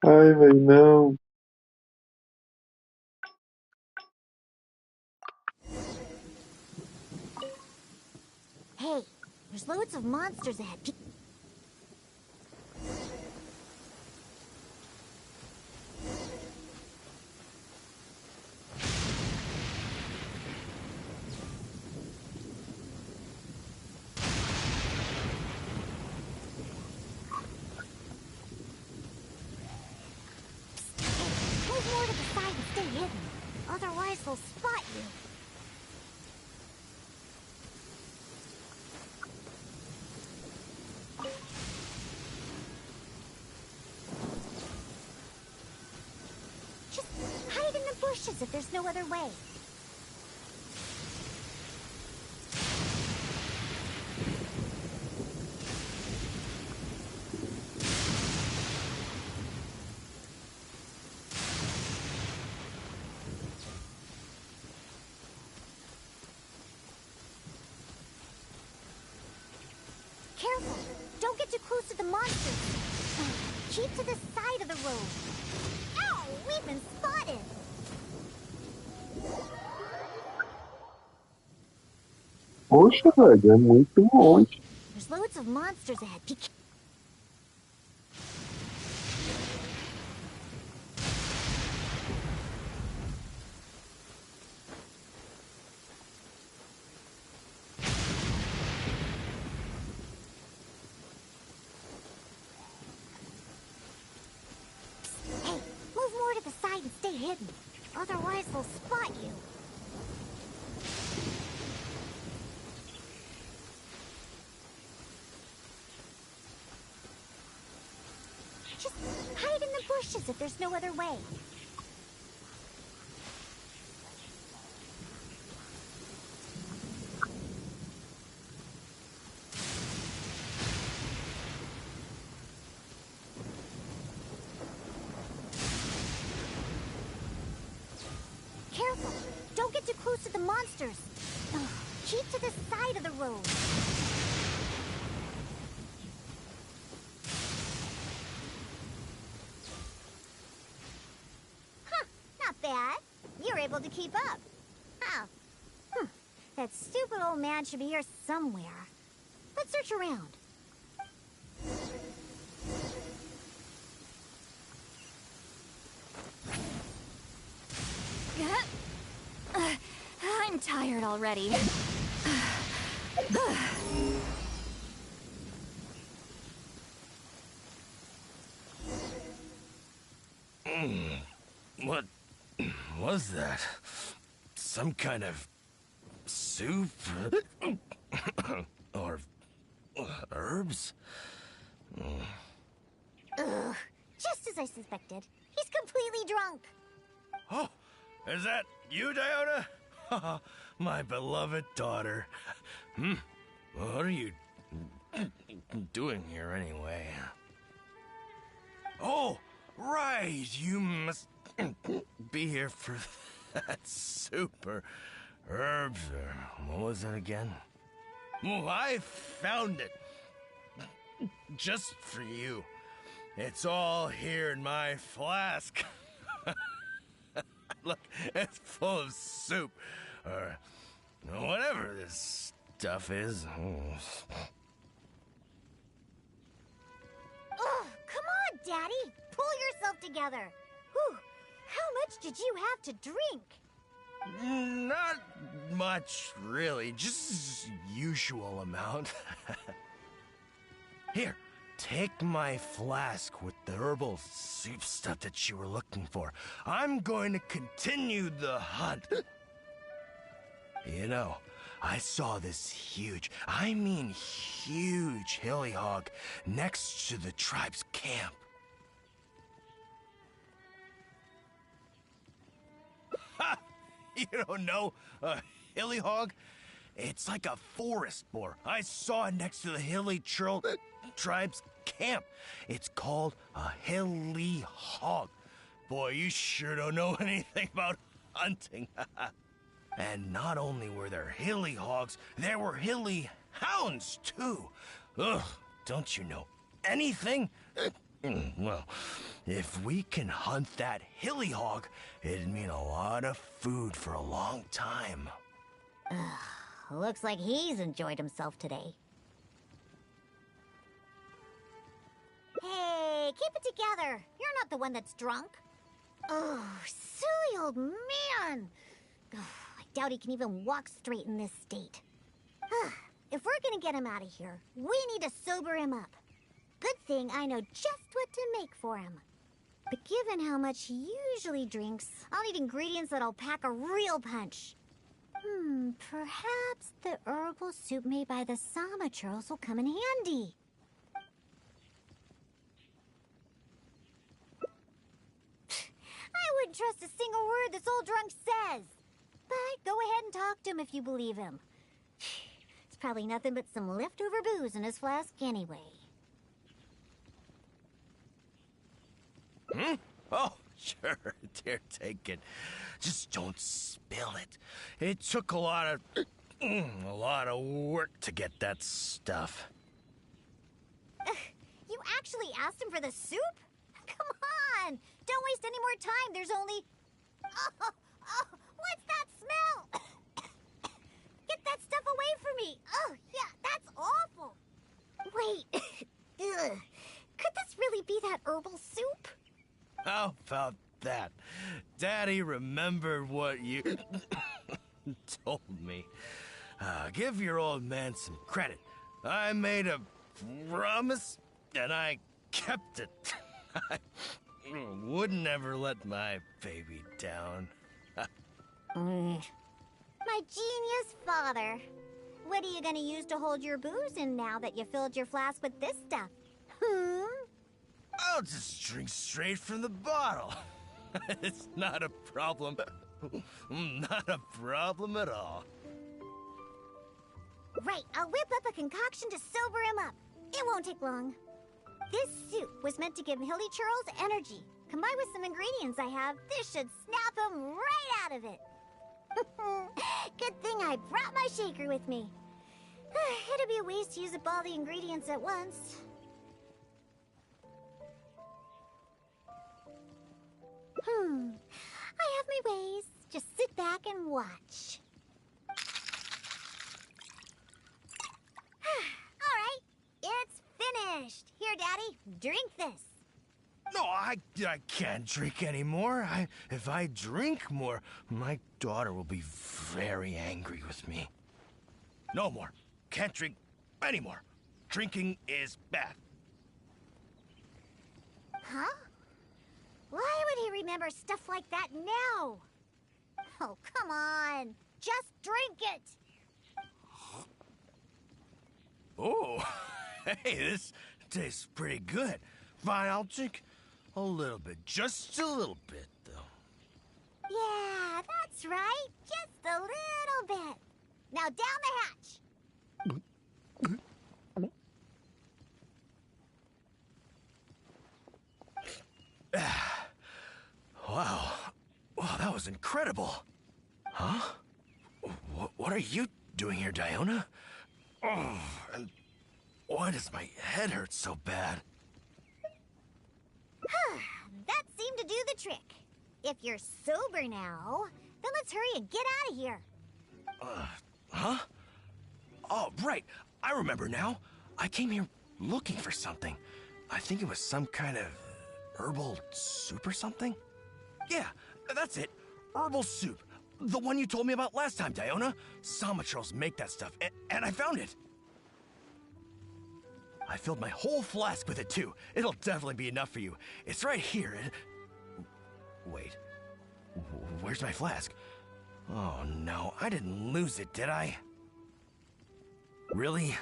Ai, velho, não. Hey, there's loads of monsters ahead. Otherwise, they'll spot you. Just hide in the bushes if there's no other way. Careful! Don't get too close to the monsters! Keep to the side of the road! Ow! We've been spotted! Poxa, velho, é muito longe. There's loads of monsters ahead. Be Hey, move more to the side and stay hidden. Otherwise, they'll spot you. Just hide in the bushes if there's no other way. Careful! Don't get too close to the monsters! Ugh, keep to the side of the road. Huh, not bad. You're able to keep up. Huh. That stupid old man should be here somewhere. Let's search around. I'm tired already. What was that? Some kind of soup? Or herbs? Ugh, just as I suspected. He's completely drunk. Oh, is that you, Diona? My beloved daughter. What are you doing here anyway? Oh, right, you must be here for that soup or herbs or what was it again? Oh, I found it. Just for you. It's all here in my flask. Look, it's full of soup, or whatever this stuff is. Ugh, come on, Daddy! Pull yourself together! Whew, how much did you have to drink? Not much, really. Just usual amount. Here, take my flask with the herbal soup stuff that you were looking for. I'm going to continue the hunt. You know, I saw this huge, I mean huge hilly hog next to the tribe's camp. Ha! You don't know a hilly hog? It's like a forest boar. I saw it next to the hilly tribe's camp. It's called a hilly hog. Boy, you sure don't know anything about hunting. And not only were there hilly hogs, there were hilly hounds, too. Ugh, don't you know anything? Well, if we can hunt that hilly hog, it'd mean a lot of food for a long time. Looks like he's enjoyed himself today. Hey, keep it together. You're not the one that's drunk. Oh, silly old man. I doubt he can even walk straight in this state. If we're gonna get him out of here, we need to sober him up. Good thing I know just what to make for him. But given how much he usually drinks, I'll need ingredients that'll pack a real punch. Perhaps the herbal soup made by the Sama churls will come in handy. I wouldn't trust a single word this old drunk says. But go ahead and talk to him if you believe him. It's probably nothing but some leftover booze in his flask anyway. Oh, sure, dear, take it. Just don't spill it. It took a lot of work to get that stuff. You actually asked him for the soup? Come on! Don't waste any more time. There's only... Oh, what's that smell? Get that stuff away from me. Oh, yeah, that's awful. Wait. Ugh. Could this really be that herbal soup? How about that? Daddy remembered what you told me. Give your old man some credit. I made a promise, and I kept it. I would never let my baby down. My genius father. What are you gonna use to hold your booze in now that you filled your flask with this stuff? I'll just drink straight from the bottle. It's not a problem. Not a problem at all. Right, I'll whip up a concoction to sober him up. It won't take long. This soup was meant to give Hilly Churls energy. Combined with some ingredients I have, this should snap him right out of it. Good thing I brought my shaker with me. It'd be a waste to use up all the ingredients at once. I have my ways. Just sit back and watch. All right, it's finished. Here, Daddy, drink this. No, I can't drink anymore. If I drink more, my daughter will be very angry with me. No more. Can't drink anymore. Drinking is bad. Huh? Why would he remember stuff like that now? Oh, come on. Just drink it. Oh, hey, this tastes pretty good. Fine, I'll drink a little bit. Just a little bit, though. Yeah, that's right. Just a little bit. Now down the hatch. Wow. Wow, that was incredible. Huh? What are you doing here, Diona? Oh, and why does my head hurt so bad? That seemed to do the trick. If you're sober now, then let's hurry and get out of here. Huh? Oh, right. I remember now. I came here looking for something. I think it was some kind of herbal soup or something. Yeah, that's it. Herbal soup. The one you told me about last time, Diona. Sama trolls make that stuff, and I found it. I filled my whole flask with it, too. It'll definitely be enough for you. It's right here. Wait. Where's my flask? Oh, no. I didn't lose it, did I? Really?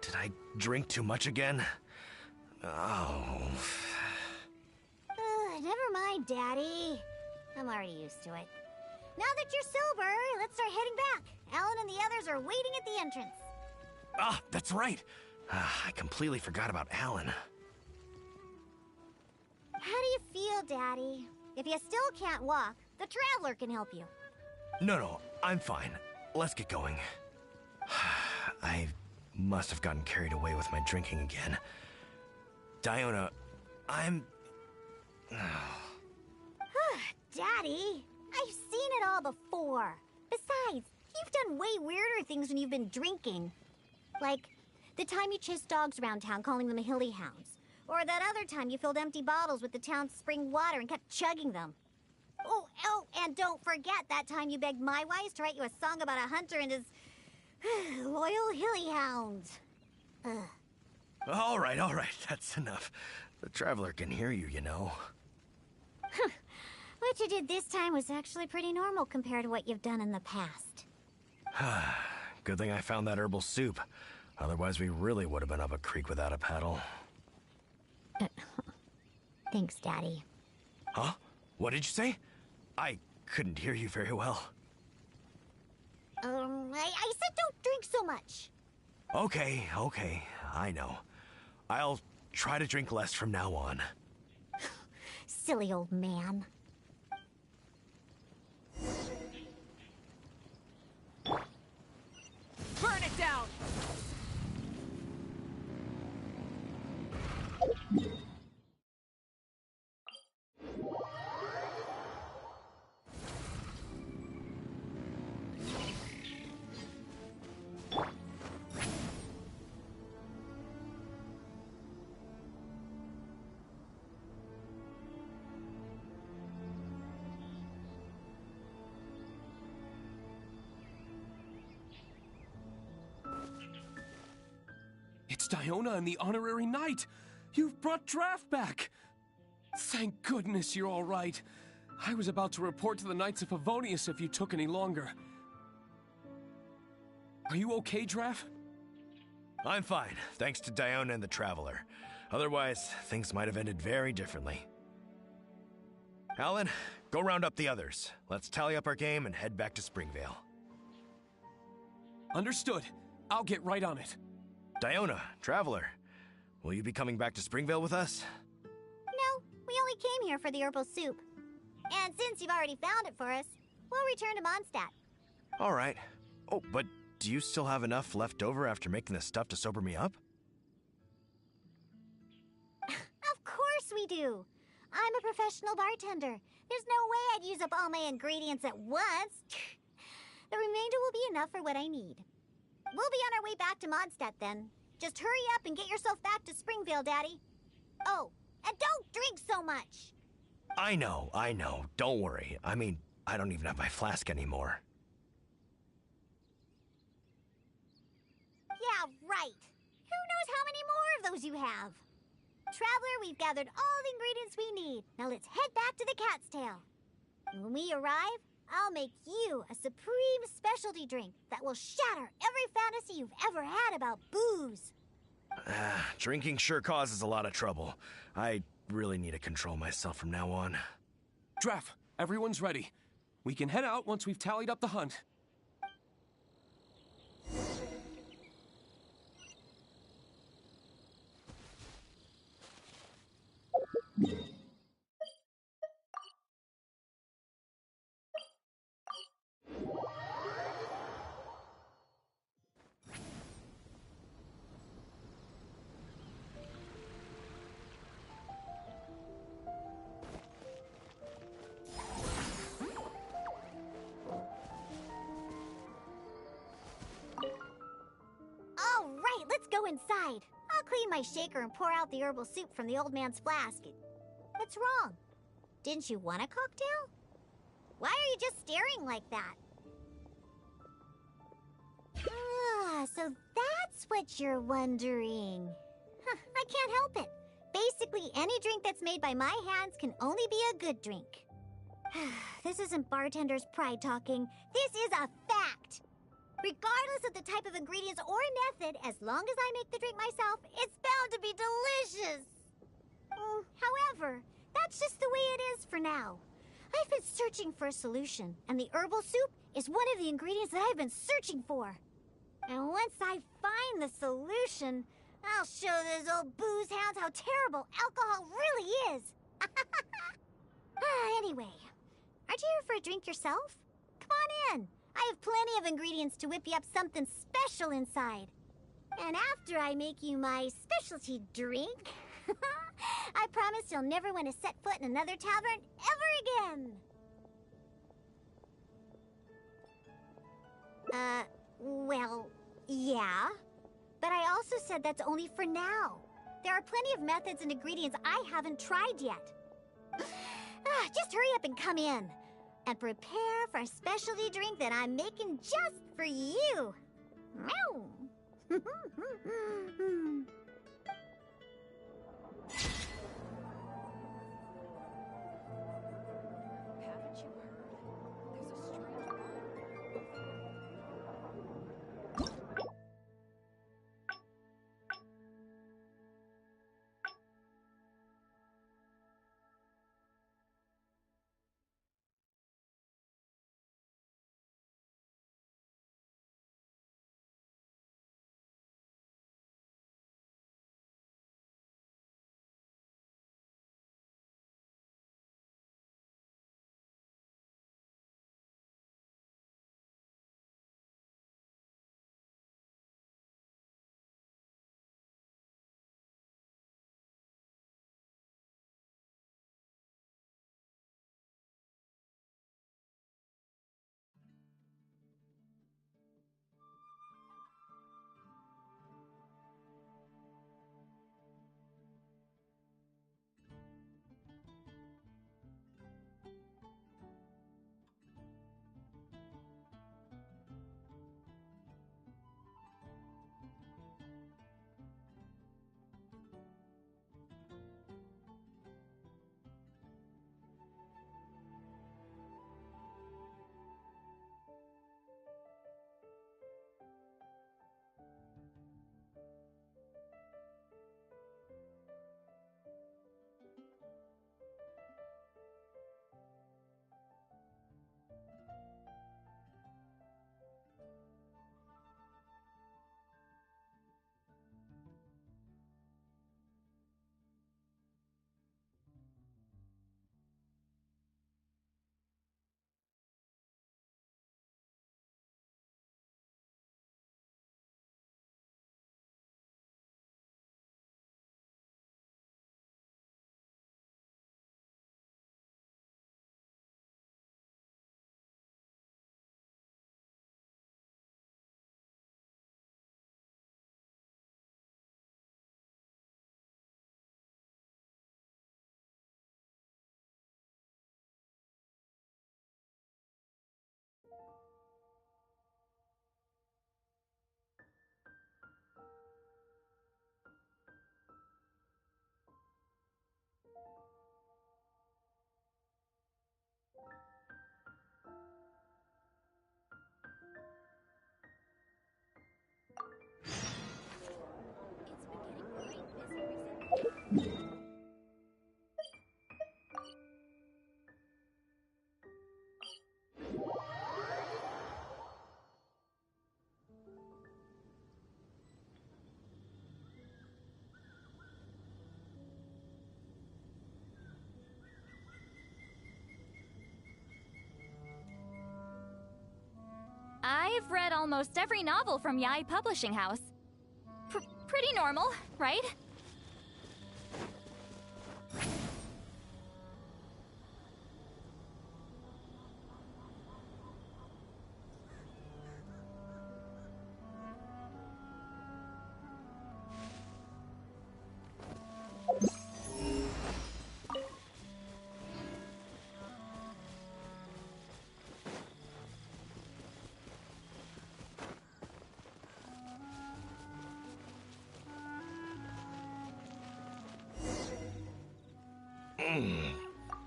Did I drink too much again? Oh. Never mind, Daddy. I'm already used to it. Now that you're sober, let's start heading back. Alan and the others are waiting at the entrance. Ah, that's right. I completely forgot about Alan. How do you feel, Daddy? If you still can't walk, the Traveler can help you. No, I'm fine. Let's get going. I must have gotten carried away with my drinking again. Diona, I'm... Daddy, I've seen it all before. Besides, you've done way weirder things when you've been drinking. Like the time you chased dogs around town calling them hilly hounds. Or that other time you filled empty bottles with the town's spring water and kept chugging them. Oh, and don't forget that time you begged my wise to write you a song about a hunter and his loyal hilly hounds. All right, that's enough. The Traveler can hear you, you know. What you did this time was actually pretty normal compared to what you've done in the past. Good thing I found that herbal soup. Otherwise, we really would have been up a creek without a paddle. Thanks, Daddy. Huh? What did you say? I couldn't hear you very well. I said don't drink so much. Okay, I know. I'll try to drink less from now on. Silly old man. Burn it down! It's Diona and the Honorary Knight! You've brought Draft back! Thank goodness you're all right. I was about to report to the Knights of Favonius if you took any longer. Are you okay, Draft? I'm fine, thanks to Diona and the Traveler. Otherwise, things might have ended very differently. Alan, go round up the others. Let's tally up our game and head back to Springvale. Understood. I'll get right on it. Diona, Traveler, will you be coming back to Springvale with us? No, we only came here for the herbal soup. And since you've already found it for us, we'll return to Mondstadt. All right. Oh, but do you still have enough left over after making this stuff to sober me up? Of course we do. I'm a professional bartender. There's no way I'd use up all my ingredients at once. The remainder will be enough for what I need. We'll be on our way back to Mondstadt then. Just hurry up and get yourself back to Springvale, Daddy. Oh, and don't drink so much. I know. Don't worry. I mean, I don't even have my flask anymore. Yeah, right. Who knows how many more of those you have? Traveler, we've gathered all the ingredients we need. Now let's head back to the Cat's Tail. And when we arrive, I'll make you a supreme specialty drink that will shatter every fantasy you've ever had about booze. Drinking sure causes a lot of trouble. I really need to control myself from now on. Draft, everyone's ready. We can head out once we've tallied up the hunt. Let's go inside. I'll clean my shaker and pour out the herbal soup from the old man's flask. What's wrong? Didn't you want a cocktail? Why are you just staring like that? So that's what you're wondering. I can't help it. Basically, any drink that's made by my hands can only be a good drink. This isn't bartender's pride talking. This is a fact. Regardless of the type of ingredients or method, as long as I make the drink myself, it's bound to be delicious. However, that's just the way it is for now. I've been searching for a solution, and the herbal soup is one of the ingredients that I've been searching for. And once I find the solution, I'll show those old booze hounds how terrible alcohol really is. Anyway, aren't you here for a drink yourself? Come on in. I have plenty of ingredients to whip you up something special inside. And after I make you my specialty drink, I promise you'll never want to set foot in another tavern ever again. Well, yeah. But I also said that's only for now. There are plenty of methods and ingredients I haven't tried yet. Just hurry up and come in. And prepare for a specialty drink that I'm making just for you. Meow. I've read almost every novel from Yae Publishing House. Pretty normal, right?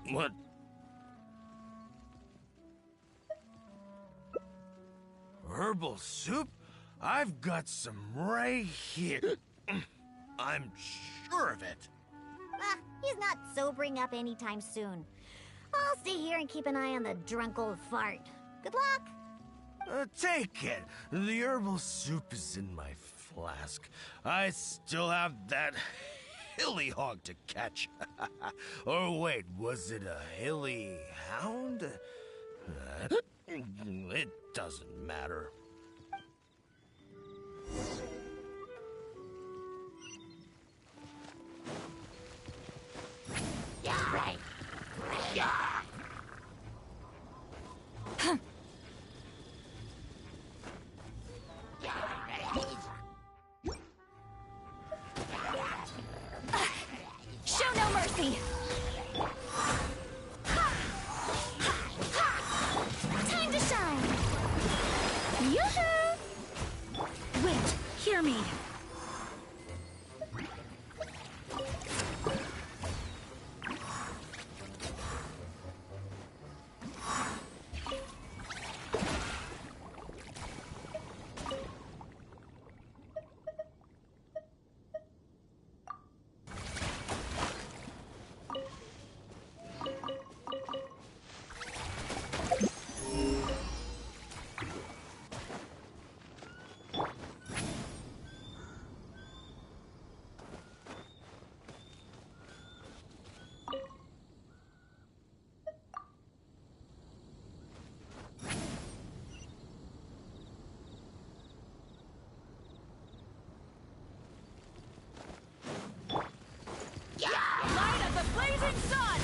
What? Herbal soup? I've got some right here. I'm sure of it. He's not sobering up anytime soon. I'll stay here and keep an eye on the drunk old fart. Good luck. Take it. The herbal soup is in my flask. I still have that hilly hog to catch. Or wait, was it a hilly hound? It doesn't matter. Yeah, right. Yeah. Show no mercy! Time to shine! Yoo-hoo! Wait, hear me. Light of the blazing sun!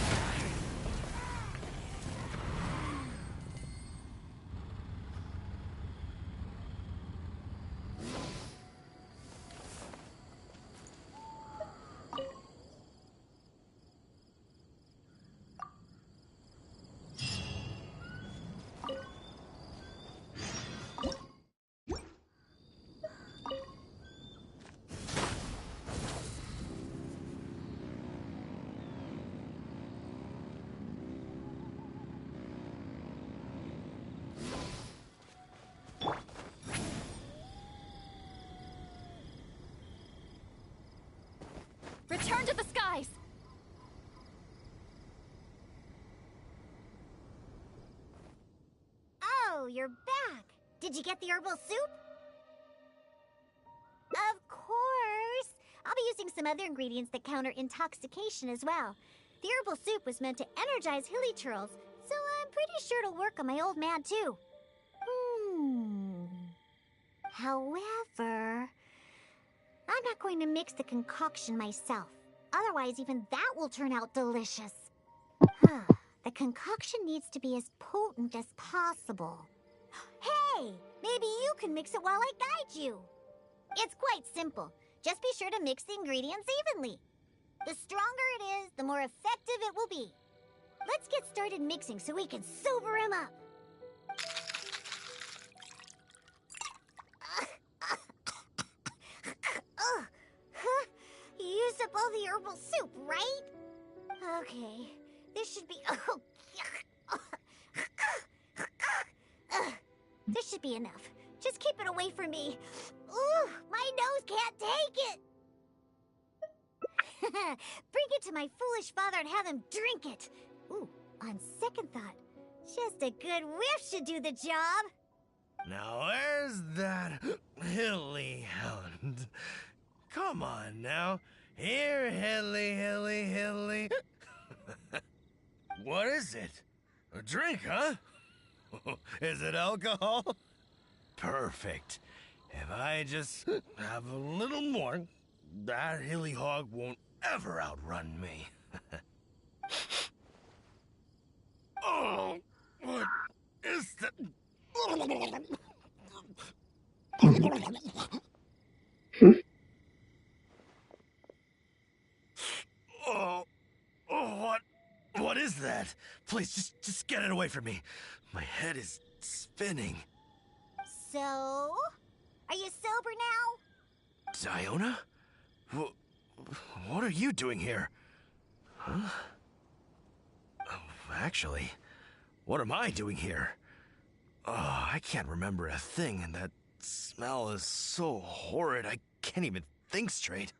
Return to the skies! Oh, you're back. Did you get the herbal soup? Of course. I'll be using some other ingredients that counter intoxication as well. The herbal soup was meant to energize hilly churls, so I'm pretty sure it'll work on my old man too. However, I'm not going to mix the concoction myself. Otherwise, even that will turn out delicious. The concoction needs to be as potent as possible. Hey! Maybe you can mix it while I guide you. It's quite simple. Just be sure to mix the ingredients evenly. The stronger it is, the more effective it will be. Let's get started mixing so we can sober him up. You used up all the herbal soup, right? Okay, this should be... This should be enough. Just keep it away from me. Ooh, my nose can't take it. Bring it to my foolish father and have him drink it. Ooh, on second thought, just a good whiff should do the job. Now where's that hilly hound? Come on now. Here, hilly. What is it? A drink, huh? Is it alcohol? Perfect. If I just have a little more, that hilly hog won't ever outrun me. Oh, what is that? What is that? Please, just get it away from me. My head is spinning. So, are you sober now? Diona? What are you doing here? Huh? Actually, what am I doing here? Oh, I can't remember a thing, and that smell is so horrid I can't even think straight.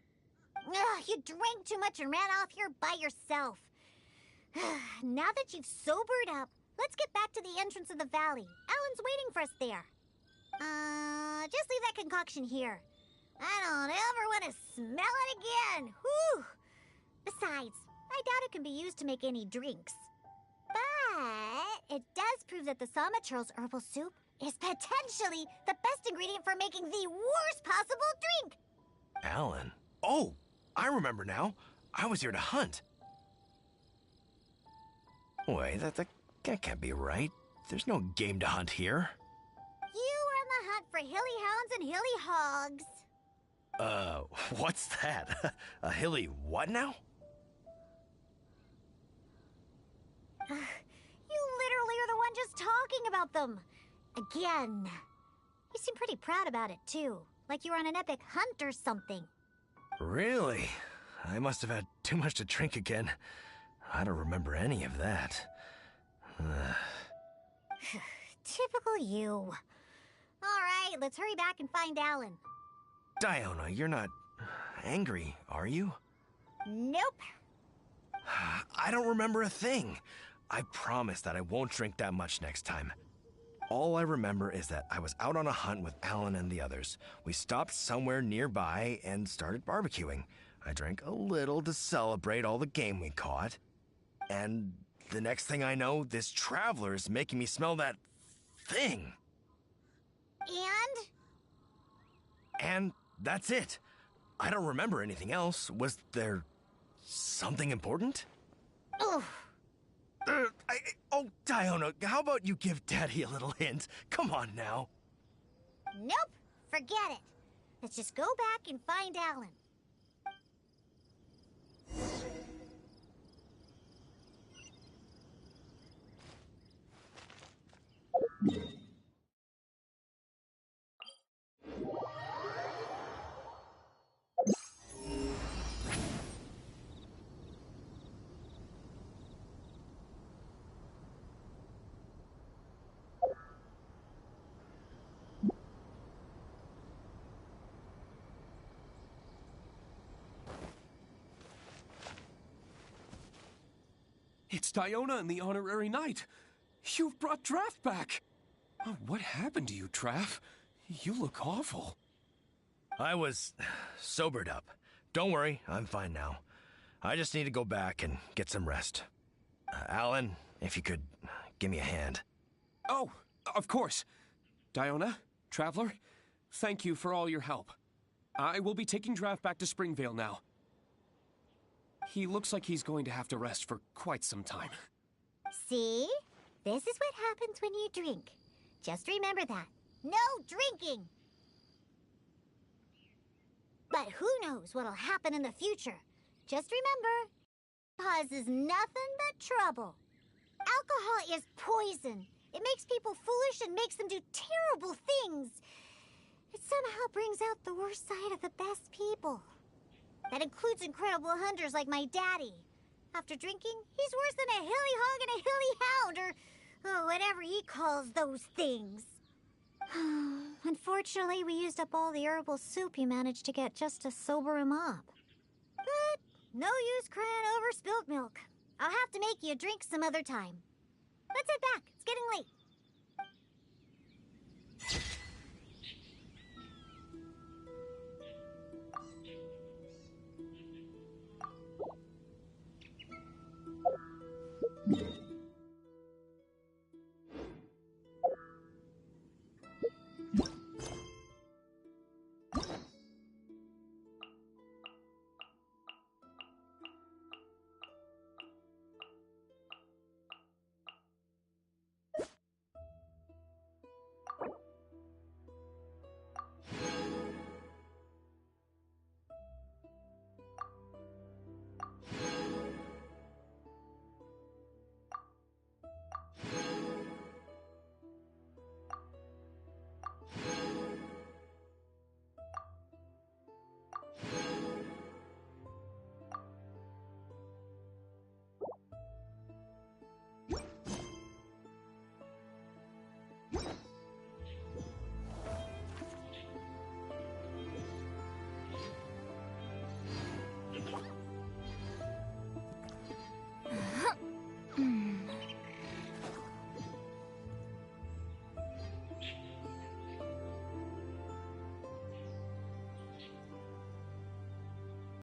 Ugh, you drank too much and ran off here by yourself. Now that you've sobered up, let's get back to the entrance of the valley. Alan's waiting for us there. Just leave that concoction here. I don't ever want to smell it again. Whew. Besides, I doubt it can be used to make any drinks. But it does prove that the Sama Churl's herbal soup is potentially the best ingredient for making the worst possible drink. Alan? Oh, I remember now. I was here to hunt. Wait, that can't be right. There's no game to hunt here. You were on the hunt for hilly hounds and hilly hogs. What's that? A hilly what now? You literally are the one just talking about them. Again. You seem pretty proud about it, too. Like you were on an epic hunt or something. Really? I must have had too much to drink again. I don't remember any of that. Typical you. All right, let's hurry back and find Alan. Diona, you're not angry, are you? Nope. I don't remember a thing. I promise that I won't drink that much next time. All I remember is that I was out on a hunt with Alan and the others. We stopped somewhere nearby and started barbecuing. I drank a little to celebrate all the game we caught. And the next thing I know, this traveler is making me smell that thing. And that's it. I don't remember anything else. Was there something important? Oof. Oh, Diona, how about you give Daddy a little hint? Come on now. Nope, forget it. Let's just go back and find Alan. It's Diona and the Honorary Knight. You've brought Draft back. Oh, what happened to you, Draft? You look awful. I was sobered up. Don't worry, I'm fine now. I just need to go back and get some rest. Alan, if you could give me a hand. Oh, of course. Diona, Traveler, thank you for all your help. I will be taking Draft back to Springvale now. He looks like he's going to have to rest for quite some time. See? This is what happens when you drink. Just remember that. No drinking! But who knows what'll happen in the future. Just remember, causes nothing but trouble. Alcohol is poison. It makes people foolish and makes them do terrible things. It somehow brings out the worst side of the best people. That includes incredible hunters like my daddy. After drinking, he's worse than a hilly hog and a hilly hound, or whatever he calls those things. Unfortunately, we used up all the herbal soup he managed to get just to sober him up. But no use crying over spilt milk. I'll have to make you a drink some other time. Let's head back. It's getting late.